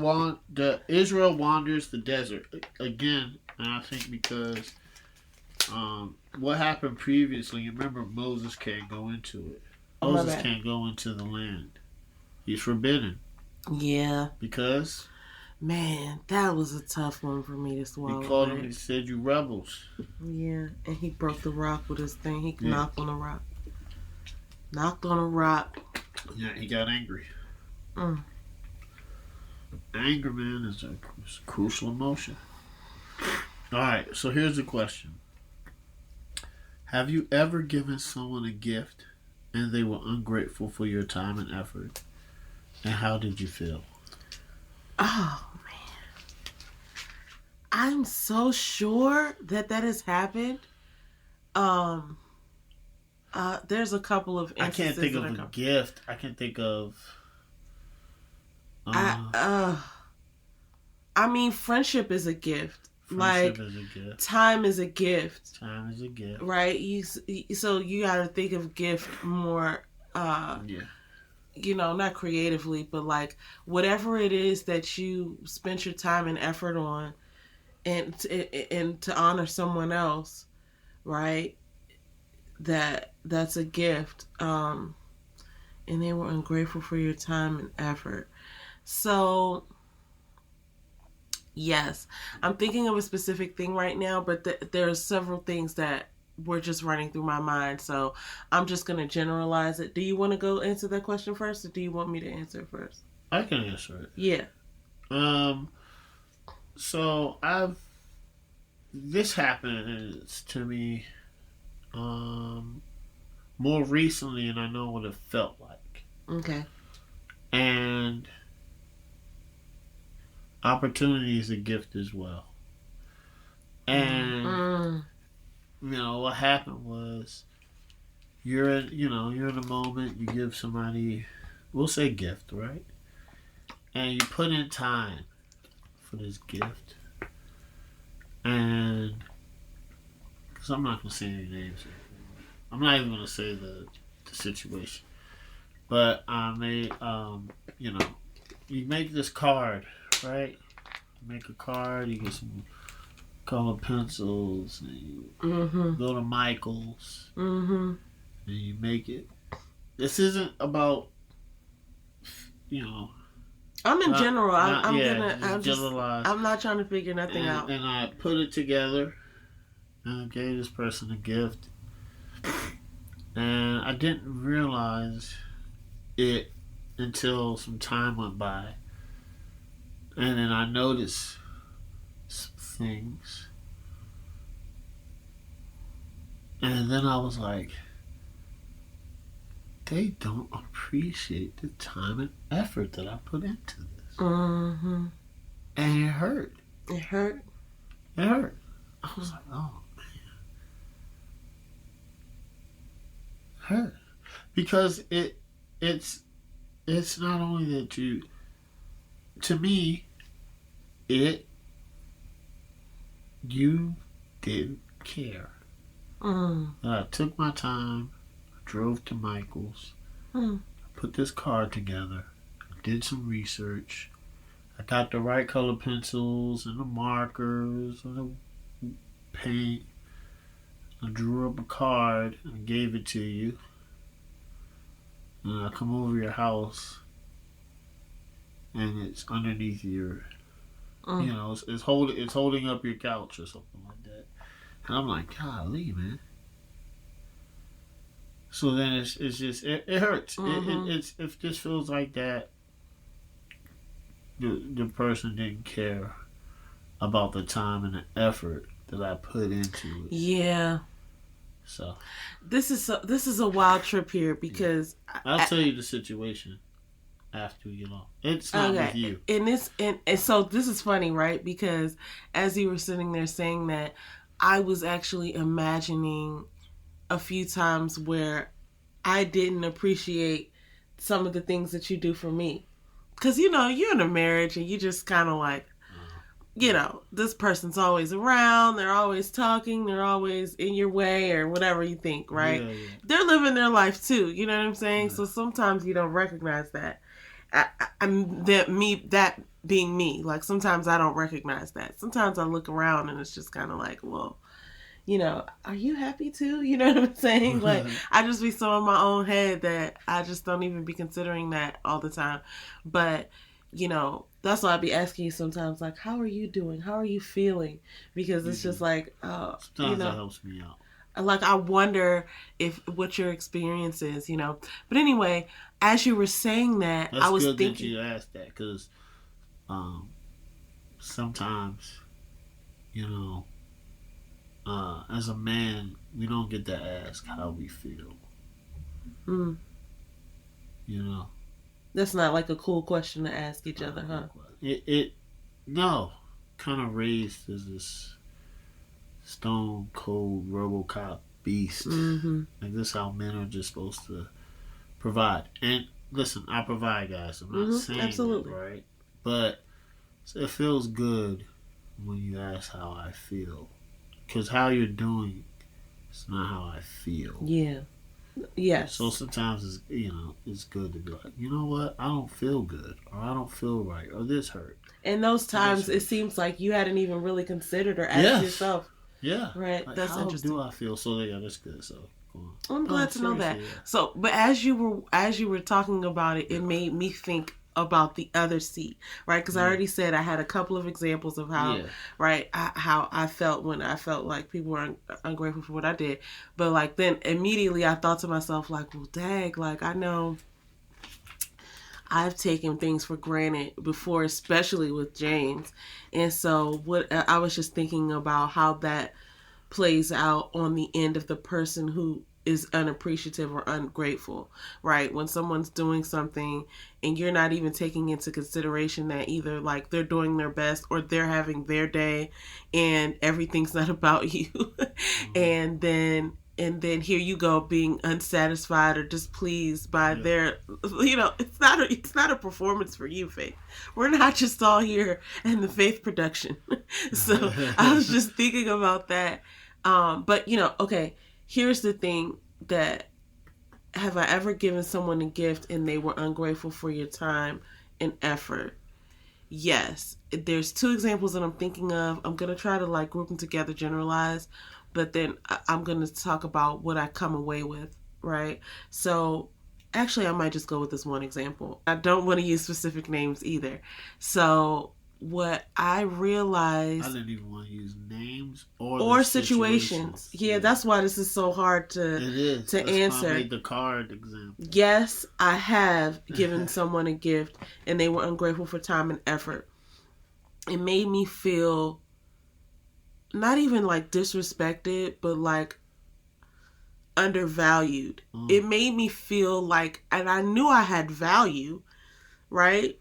wanders the desert again, and I think because what happened previously. You remember Moses can't go into it. Moses can't go into the land. He's forbidden. Yeah. Because. Man, that was a tough one for me to swallow. He called him. He said, "You rebels." Yeah, and he broke the rock with his thing. He knocked on the rock. Knocked on a rock. Yeah, he got angry. Anger, man, is a crucial emotion. All right, so here's the question. Have you ever given someone a gift and they were ungrateful for your time and effort? And how did you feel? Oh, man. I'm so sure that has happened. There's a couple of instances. I can't think of a gift. I can think of. I mean, friendship is a gift. Friendship is a gift. Time is a gift. Time is a gift. Right? So you got to think of gift more. Not creatively, but like whatever it is that you spent your time and effort on, and to honor someone else, right? That's a gift. And they were ungrateful for your time and effort. So, yes, I'm thinking of a specific thing right now, but there are several things that were just running through my mind. So, I'm just going to generalize it. Do you want to go answer that question first, or do you want me to answer it first? I can answer it. Yeah. So this happens to me more recently, and I know what it felt like. Okay. And opportunity is a gift as well. And what happened was you're in a moment, you give somebody, we'll say gift, right? And you put in time for this gift. And because I'm not gonna say any names, I'm not even gonna say the situation. But I made you make this card, right? You make a card, you get some color pencils, and you go to Michael's, and you make it. This isn't about, I'm in general. generalize. I'm not trying to figure nothing out. And I put it together, and I gave this person a gift, and I didn't realize it until some time went by, and then I noticed some things, and then I was like, they don't appreciate the time and effort that I put into this. And it hurt. It hurt. It hurt. I was like, oh man, it hurt, because it's not only that to me, you didn't care. I took my time, drove to Michael's, put this card together, did some research. I got the right color pencils and the markers and the paint. I drew up a card and gave it to you. And I come over your house, and it's underneath your, it's holding up your couch or something like that. And I'm like, golly, man. So then it hurts. It just feels like that. The person didn't care about the time and the effort that I put into it. Yeah. So this is a wild trip here, because I'll tell you the situation after we get off. It's not with you. And so this is funny, right? Because as you were sitting there saying that, I was actually imagining a few times where I didn't appreciate some of the things that you do for me. Because, you're in a marriage and you just kind of like, this person's always around, they're always talking, they're always in your way or whatever you think, right? Yeah. They're living their life too, you know what I'm saying? Yeah. So sometimes you don't recognize that. That being me, like sometimes I don't recognize that. Sometimes I look around and it's just kind of like, well, are you happy too? You know what I'm saying? Like, I just be so in my own head that I just don't even be considering that all the time. But, that's why I be asking you sometimes, like, how are you doing? How are you feeling? Because it's just like, sometimes that helps me out. Like, I wonder what your experience is, But anyway, as you were saying that, I was thinking. That's good that you asked that, because sometimes, as a man, we don't get to ask how we feel. That's not like a cool question to ask each other, huh? No, kind of raised as this stone cold RoboCop beast. Like, this is how men are just supposed to provide. And listen, I provide, guys. I'm not saying absolutely. That, right? But it feels good when you ask how I feel. Because how you're doing is not how I feel. Yeah. Yes. So sometimes it's good to be like, you know what, I don't feel good, or I don't feel right, or this hurt. In those times, it seems like you hadn't even really considered or asked yourself. Yeah. Right. Like, that's how interesting. do I feel? So yeah, that's good. So I'm glad to know that. Yeah. So, but as you were talking about it, it made me think about the other seat, right? Because I already said I had a couple of examples of how, how I felt when I felt like people were ungrateful for what I did. But like then immediately I thought to myself like, well, dang, like I know I've taken things for granted before, especially with James. And so what I was just thinking about how that plays out on the end of the person who is unappreciative or ungrateful, right? When someone's doing something and you're not even taking into consideration that either like they're doing their best or they're having their day and everything's not about you. and then here you go being unsatisfied or displeased by their, it's not a performance for you, Faith. We're not just all here in the Faith production. So I was just thinking about that. But okay, here's the thing, that have I ever given someone a gift and they were ungrateful for your time and effort? Yes. There's two examples that I'm thinking of. I'm going to try to like group them together, generalize, but then I'm going to talk about what I come away with, right? So actually I might just go with this one example. I don't want to use specific names either. So what I realized, I didn't even want to use names or situations. Yeah, that's why this is so hard to that's answer. Why I made the card example. Yes, I have given someone a gift and they were ungrateful for time and effort. It made me feel not even like disrespected, but like undervalued. It made me feel like, and I knew I had value, right?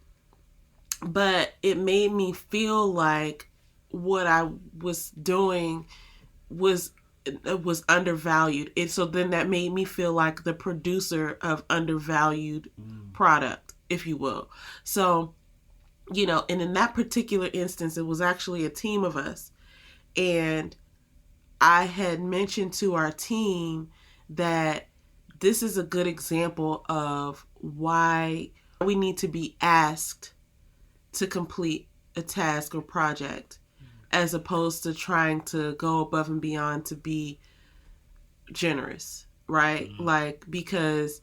But it made me feel like what I was doing was undervalued. And so then that made me feel like the producer of undervalued product, if you will. So, and in that particular instance, it was actually a team of us. And I had mentioned to our team that this is a good example of why we need to be asked to complete a task or project as opposed to trying to go above and beyond to be generous, right? Like, because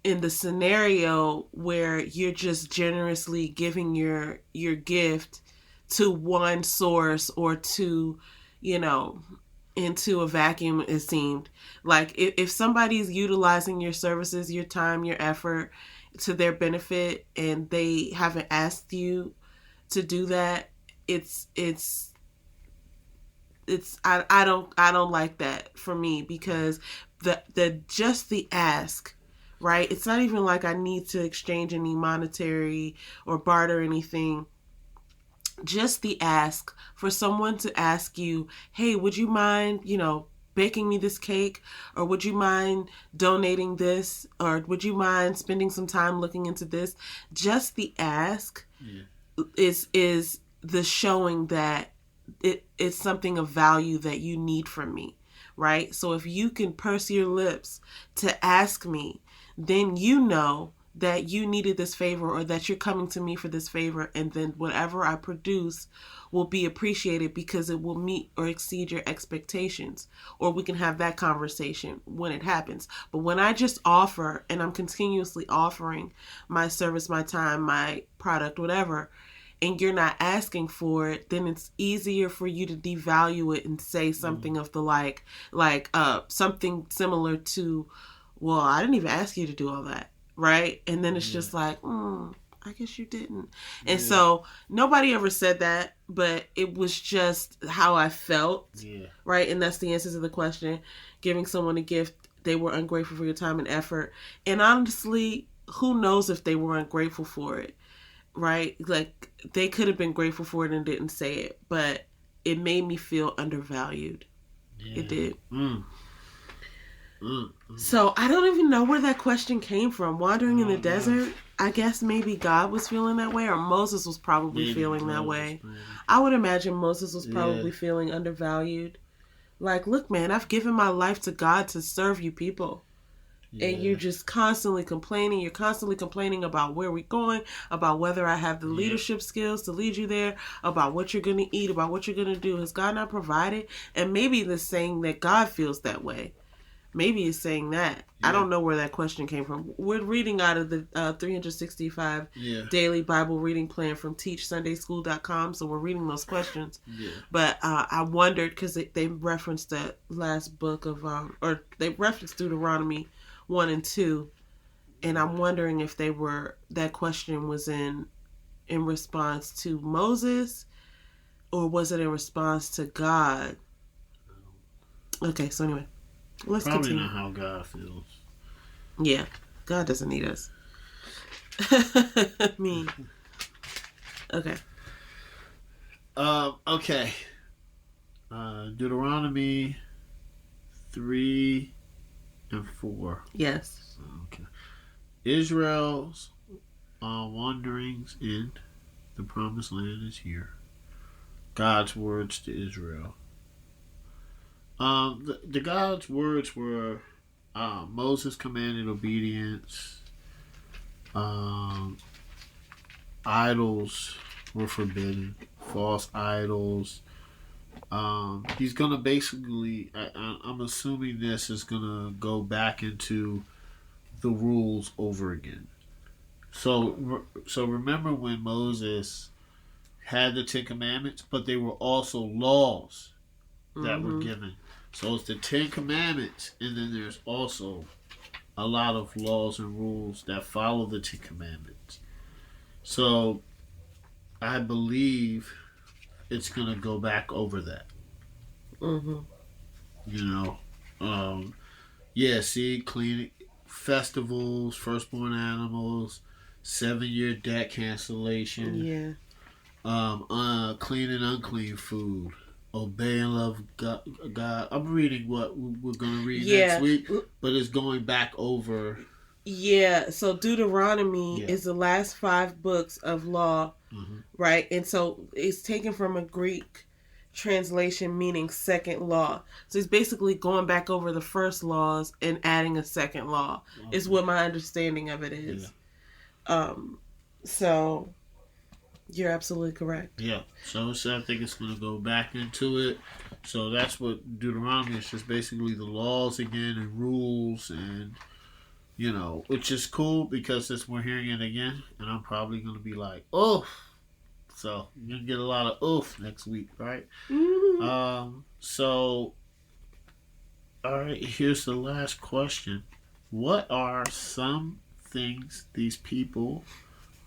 in the scenario where you're just generously giving your gift to one source or to, into a vacuum, it seemed like if somebody's utilizing your services, your time, your effort to their benefit, and they haven't asked you to do that, I don't like that for me, because the ask, right? It's not even like I need to exchange any monetary or barter anything. Just the ask, for someone to ask you, hey, would you mind, baking me this cake, or would you mind donating this, or would you mind spending some time looking into this? Just the ask is the showing that it's something of value that you need from me, right? So if you can purse your lips to ask me, then you know that you needed this favor, or that you're coming to me for this favor, and then whatever I produce will be appreciated because it will meet or exceed your expectations, or we can have that conversation when it happens. But when I just offer, and I'm continuously offering my service, my time, my product, whatever, and you're not asking for it, then it's easier for you to devalue it and say something of the like something similar to, well, I didn't even ask you to do all that. Right? And then it's just like, I guess you didn't. And so nobody ever said that, but it was just how I felt. Yeah. Right? And that's the answer to the question. Giving someone a gift, they were ungrateful for your time and effort. And honestly, who knows if they were ungrateful for it? Right? Like, they could have been grateful for it and didn't say it, but it made me feel undervalued. Yeah. It did. So I don't even know where that question came from. Wandering in the desert, I guess maybe God was feeling that way, or Moses was probably feeling that way. I would imagine Moses was probably feeling undervalued. Like, look, man, I've given my life to God to serve you people. and you're just constantly complaining. You're constantly complaining about where we're going, about whether I have the leadership skills to lead you there, about what you're going to eat, about what you're going to do. Has God not provided? And maybe the saying that God feels that way. Maybe it's saying that. I don't know where that question came from. We're reading out of the 365 daily Bible reading plan from teachsundayschool.com, so we're reading those questions. But I wondered, because they referenced that last book of, or they referenced Deuteronomy 1 and 2, and I'm wondering if that question was in response to Moses, or was it in response to God? Okay, so anyway. Let's Probably continue. not how God feels. Yeah, God doesn't need us. Me. Okay. Okay. Deuteronomy 3 and 4. Yes. Okay. Israel's wanderings in the promised land is here. God's words to Israel. The God's words were Moses commanded obedience. Idols were forbidden. False idols. He's gonna basically. I'm assuming this is gonna go back into the rules over again. So remember when Moses had the Ten Commandments, but they were also laws that were given. So it's the Ten Commandments, and then there's also a lot of laws and rules that follow the Ten Commandments. So I believe it's going to go back over that. You know, cleaning, festivals, firstborn animals, 7-year debt cancellation, clean and unclean food. Obey and love God. I'm reading what we're going to read next week, but it's going back over. Yeah, so Deuteronomy is the last 5 books of law, right? And so it's taken from a Greek translation meaning second law. So it's basically going back over the first laws and adding a second law, is what my understanding of it is. So you're absolutely correct. Yeah. So I think it's going to go back into it. So that's what Deuteronomy is, just basically the laws again and rules, and which is cool because since we're hearing it again, and I'm probably going to be like, oh. So you're going to get a lot of oof next week, right? So, all right, here's the last question. What are some things these people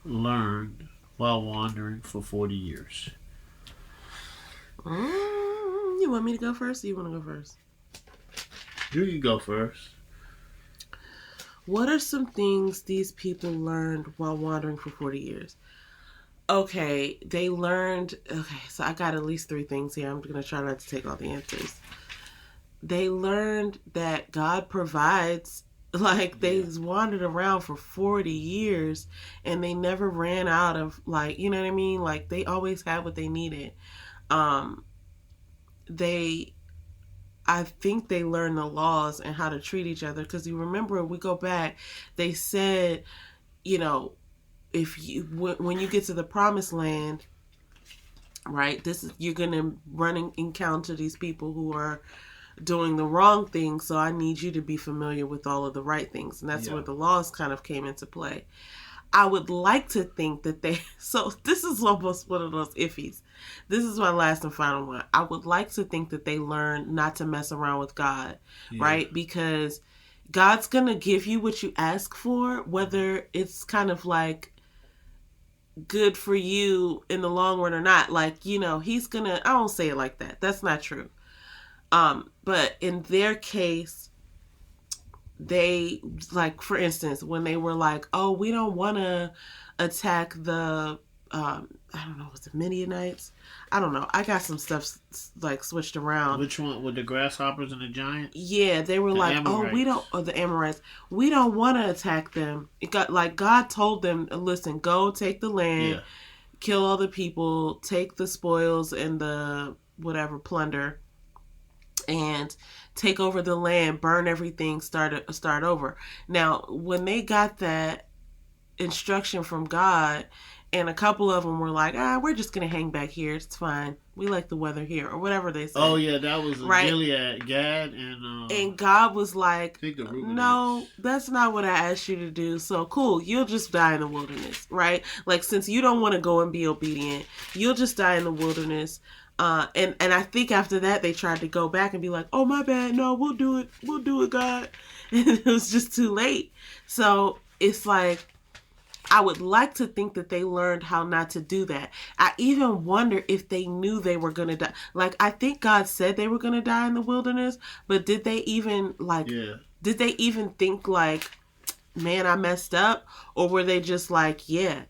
learned while wandering for 40 years? You want me to go first, or you want to go first? You can go first. What are some things these people learned while wandering for 40 years? Okay, they learned... Okay, so I got at least 3 things here. I'm going to try not to take all the answers. They learned that God provides. Like, they wandered around for 40 years and they never ran out of, like, you know what I mean? Like, they always had what they needed. I think they learned the laws and how to treat each other. Because you remember, we go back, they said, when you get to the promised land, right, you're going to encounter these people who are doing the wrong thing, so I need you to be familiar with all of the right things. And that's where the laws kind of came into play. I would like to think that so this is almost one of those iffies. This is my last and final one. I would like to think that they learned not to mess around with God, right? Because God's going to give you what you ask for, whether it's kind of like good for you in the long run or not. Like, he's going to, I don't say it like that. That's not true. But in their case, they, like, for instance, when they were like, oh, we don't want to attack the, I don't know, was it Midianites? I don't know. I got some stuff, like, switched around. Which one? With the grasshoppers and the giants? Yeah, they were like, Amorites. The Amorites, we don't want to attack them. It got, like, God told them, listen, go take the land, kill all the people, take the spoils and the, whatever, plunder, and take over the land, burn everything, start over. Now, when they got that instruction from God, and a couple of them were like, we're just going to hang back here. It's fine. We like the weather here, or whatever they said. Oh, yeah, that was right? Gilead, Gad, and God was like, no, that's not what I asked you to do. So cool, you'll just die in the wilderness, right? Like, since you don't want to go and be obedient, you'll just die in the wilderness. And I think after that, they tried to go back and be like, oh, my bad. No, we'll do it, God. And it was just too late. So it's like, I would like to think that they learned how not to do that. I even wonder if they knew they were going to die. Like, I think God said they were going to die in the wilderness, but did they even, did they even think, like, man, I messed up? Or were they just like, yeah,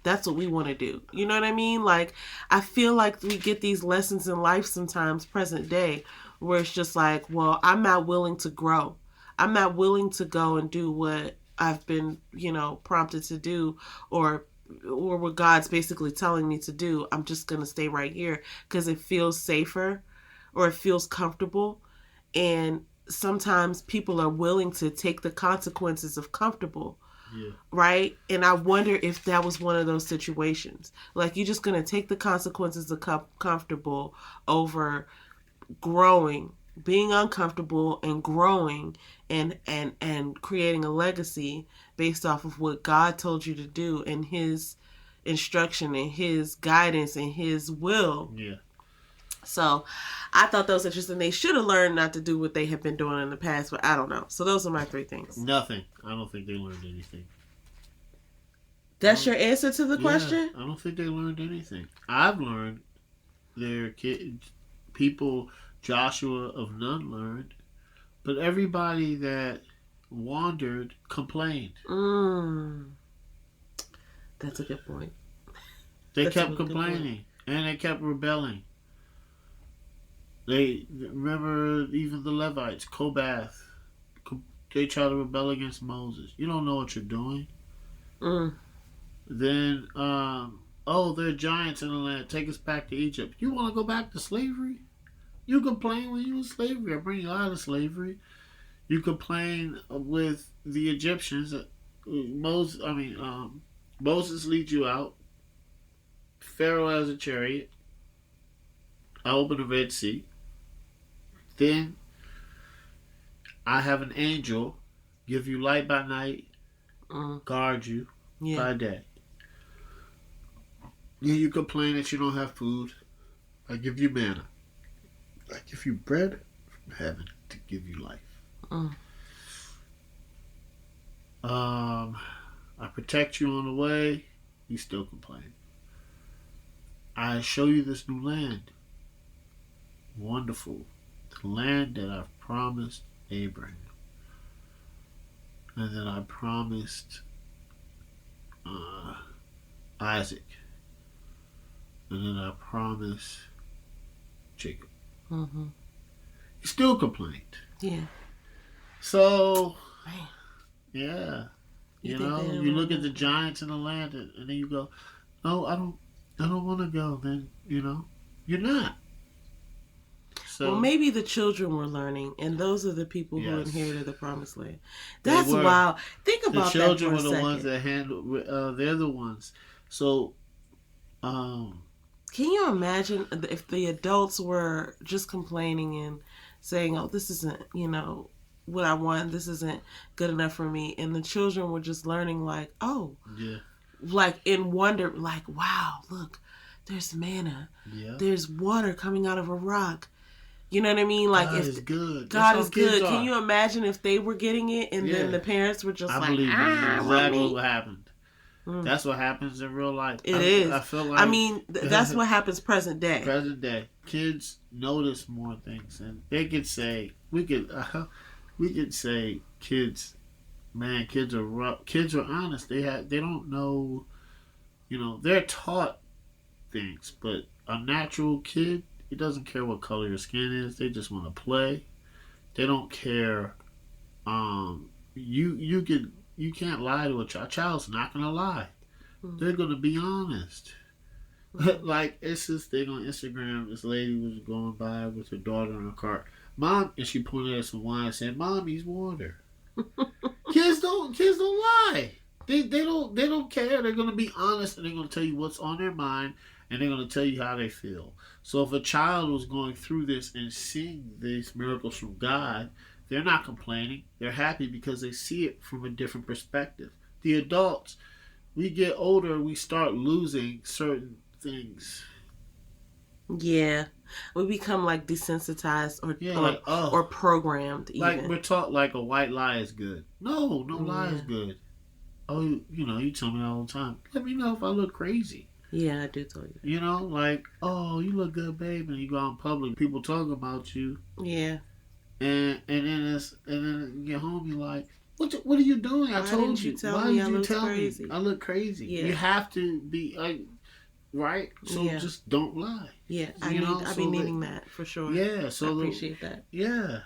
that's what we want to do? You know what I mean? Like, I feel like we get these lessons in life sometimes, present day, where it's just like, well, I'm not willing to grow. I'm not willing to go and do what I've been, prompted to do, or what God's basically telling me to do. I'm just going to stay right here because it feels safer, or it feels comfortable. And sometimes people are willing to take the consequences of comfortable. Yeah. Right? And I wonder if that was one of those situations. Like, you're just going to take the consequences of comfortable over growing, being uncomfortable and growing and creating a legacy based off of what God told you to do and his instruction and his guidance and his will. Yeah. So I thought that was interesting. They should have learned not to do what they have been doing in the past, but I don't know. So those are my 3 things. Nothing. I don't think they learned anything. That's your answer to the question? I don't think they learned anything. I've learned people Joshua of Nun learned, but everybody that wandered complained. That's a good point. They kept complaining and they kept rebelling. They remember even the Levites, Kobath. They try to rebel against Moses. You don't know what you're doing. Then, there are giants in the land. Take us back to Egypt. You want to go back to slavery? You complain when you were in slavery. I bring you out of slavery. You complain with the Egyptians. Moses leads you out. Pharaoh has a chariot. I open the Red Sea. Then I have an angel give you light by night, guard you by day. Then you complain that you don't have food. I give you manna. I give you bread from heaven to give you life. I protect you on the way. You still complain. I show you this new land. Wonderful. The land that I've promised Abraham. And that I promised Isaac. And then I promised Jacob. You still complained. Yeah. So, man. Yeah. You look at the giants in the land and then you go, no, I don't want to go. Then, you're not. So, well, maybe the children were learning, and those are the people who inherited the promised land. That's wild. Think about that for a second. The children were the ones that handled. They're the ones. So, can you imagine if the adults were just complaining and saying, "Oh, this isn't, what I want. This isn't good enough for me," and the children were just learning, like, "Oh, yeah," like in wonder, like, "Wow, look, there's manna. Yeah. There's water coming out of a rock." You know what I mean? Like, God is good. God is good. Can you imagine if they were getting it and then the parents were just I believe exactly what happened. That's what happens in real life. It is. I feel like. That's what happens present day. Present day. Kids notice more things, and they could say we could say kids are rough. Kids are honest. They don't know. They're taught things, but a natural kid. He doesn't care what color your skin is. They just want to play. They don't care. You can't lie to a child. A child's not gonna lie. They're gonna be honest. Like, it's this thing on Instagram. This lady was going by with her daughter in a car. Mom, and she pointed at some wine and said, Mommy's water. Kids don't lie. They don't care. They're gonna be honest and they're gonna tell you what's on their mind and they're gonna tell you how they feel. So if a child was going through this and seeing these miracles from God, they're not complaining. They're happy because they see it from a different perspective. The adults, we get older, we start losing certain things. Yeah, we become like desensitized Yeah, or programmed. Even. like we're taught like a white lie is good. No lie is good. Oh, you tell me all the time. Let me know if I look crazy. Yeah, I do tell you. Like, oh, you look good, babe, and you go out in public, people talk about you. Yeah. And then you get home, you're like, what are you doing? I told you. Why did you tell me? I look crazy. Yeah. You have to be like, right? So just don't lie. Yeah, I be needing that for sure. Yeah, so I appreciate that. Yeah,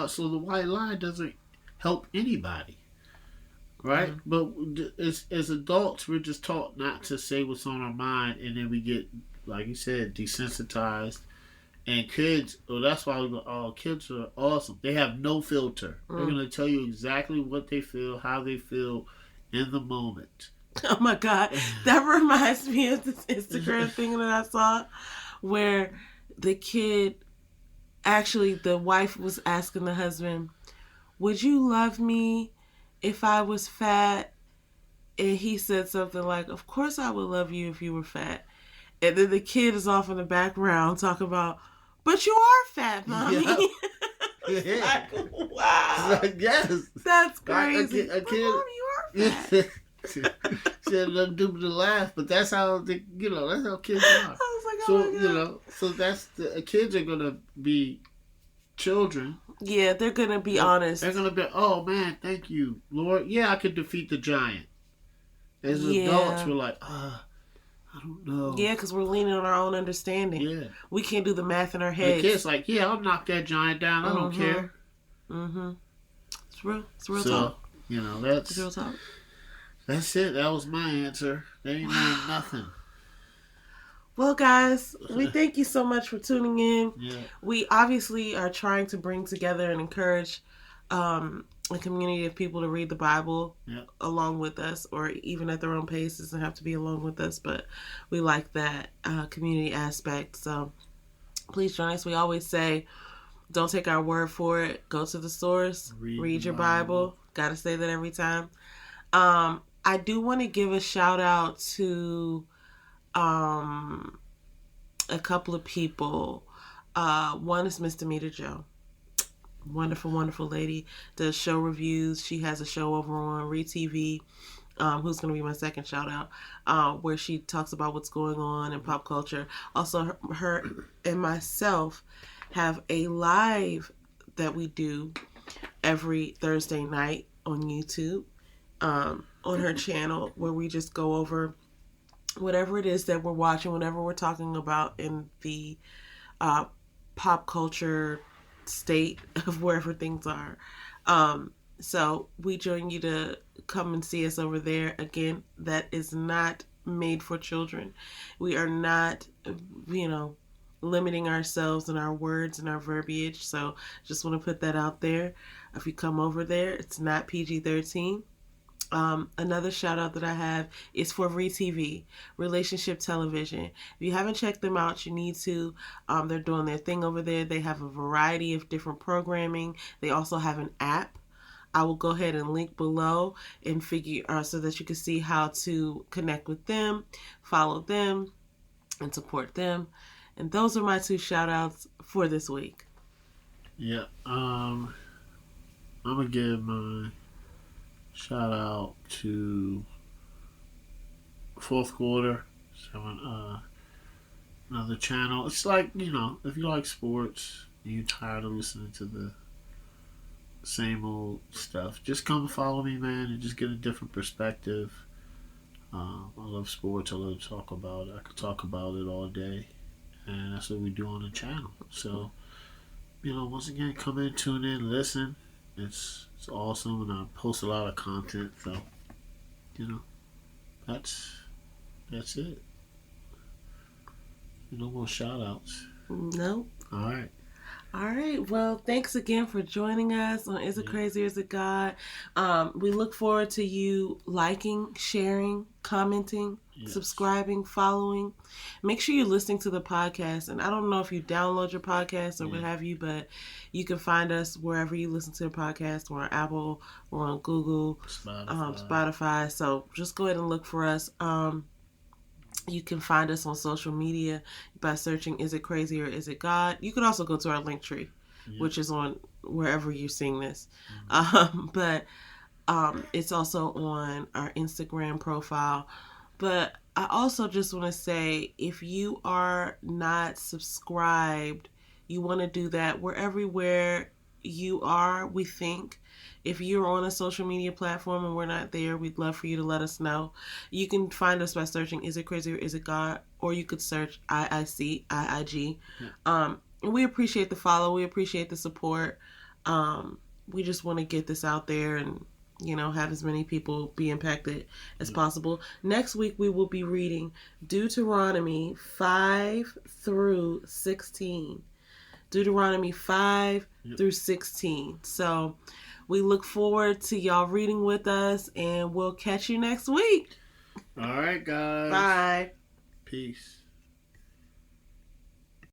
so the white lie doesn't help anybody, right? But as adults, we're just taught not to say what's on our mind, and then we get, like you said, desensitized. And kids, that's why kids are awesome. They have no filter. They're going to tell you exactly what they feel, how they feel in the moment. Oh my God. That reminds me of this Instagram thing that I saw where the kid, actually the wife was asking the husband, would you love me if I was fat? And he said something like, of course I would love you if you were fat. And then the kid is off in the background talking about, but you are fat, Mommy. Yeah. Yeah. Like, wow. Yes. That's crazy. A kid, Mom, you are fat. She had nothing to do to laugh, but that's how that's how kids are. I was like, oh my God. So that's kids are gonna be children. Yeah, they're gonna be honest. They're gonna be, oh man, thank you, Lord. Yeah, I could defeat the giant. As adults, we're like, I don't know. Yeah, because we're leaning on our own understanding. Yeah. We can't do the math in our heads. The kid's like, yeah, I'll knock that giant down. I don't care. Mm-hmm. It's real. It's real talk. That's... It's real talk. That's it. That was my answer. They ain't learned nothing. Well, guys, we thank you so much for tuning in. Yeah. We obviously are trying to bring together and encourage a community of people to read the Bible along with us, or even at their own pace. It doesn't have to be along with us, but we like that community aspect. So please join us. We always say, don't take our word for it. Go to the source. Read your Bible. Got to say that every time. I do want to give a shout out to a couple of people. One is Miss Damita Jo. Wonderful, wonderful lady. Does show reviews. She has a show over on ReTV, who's going to be my second shout out, where she talks about what's going on in pop culture. Also, her and myself have a live that we do every Thursday night on YouTube, on her channel, where we just go over whatever it is that we're watching, whatever we're talking about in the pop culture state of wherever things are. So we join you to come and see us over there. Again, that is not made for children. We are not, limiting ourselves in our words and our verbiage. So just want to put that out there. If you come over there, it's not PG-13. Another shout out that I have is for ReTV, Relationship Television. If you haven't checked them out, you need to. They're doing their thing over there. They have a variety of different programming. They also have an app. I will go ahead and link below and figure so that you can see how to connect with them, follow them, and support them. And those are my 2 shout outs for this week. Yeah. I'm gonna give my shout out to Fourth Quarter, another channel. It's like, if you like sports and you're tired of listening to the same old stuff, just come follow me, man, and just get a different perspective. I love sports. I love to talk about it. I could talk about it all day, and that's what we do on the channel. So, once again, come in, tune in, listen. It's awesome, and I post a lot of content, so that's it. No more shout outs. No. All right. All right. Well, thanks again for joining us on Is It Crazy or Is It God? We look forward to you liking, sharing, commenting, subscribing, following. Make sure you're listening to the podcast. And I don't know if you download your podcast or what have you, but you can find us wherever you listen to the podcast. We're on Apple, we're on Google, Spotify. So just go ahead and look for us. You can find us on social media by searching Is It Crazy or Is It God? You can also go to our link tree, which is on wherever you're seeing this. But it's also on our Instagram profile. But I also just want to say, if you are not subscribed, you want to do that. We're everywhere you are, we think. If you're on a social media platform and we're not there, we'd love for you to let us know. You can find us by searching Is It Crazy or Is It God? Or you could search IICIIG. And we appreciate the follow. We appreciate the support. We just want to get this out there and, have as many people be impacted as possible. Next week, we will be reading Deuteronomy 5 through 16. Deuteronomy 5 through 16. So we look forward to y'all reading with us, and we'll catch you next week. All right, guys. Bye. Peace.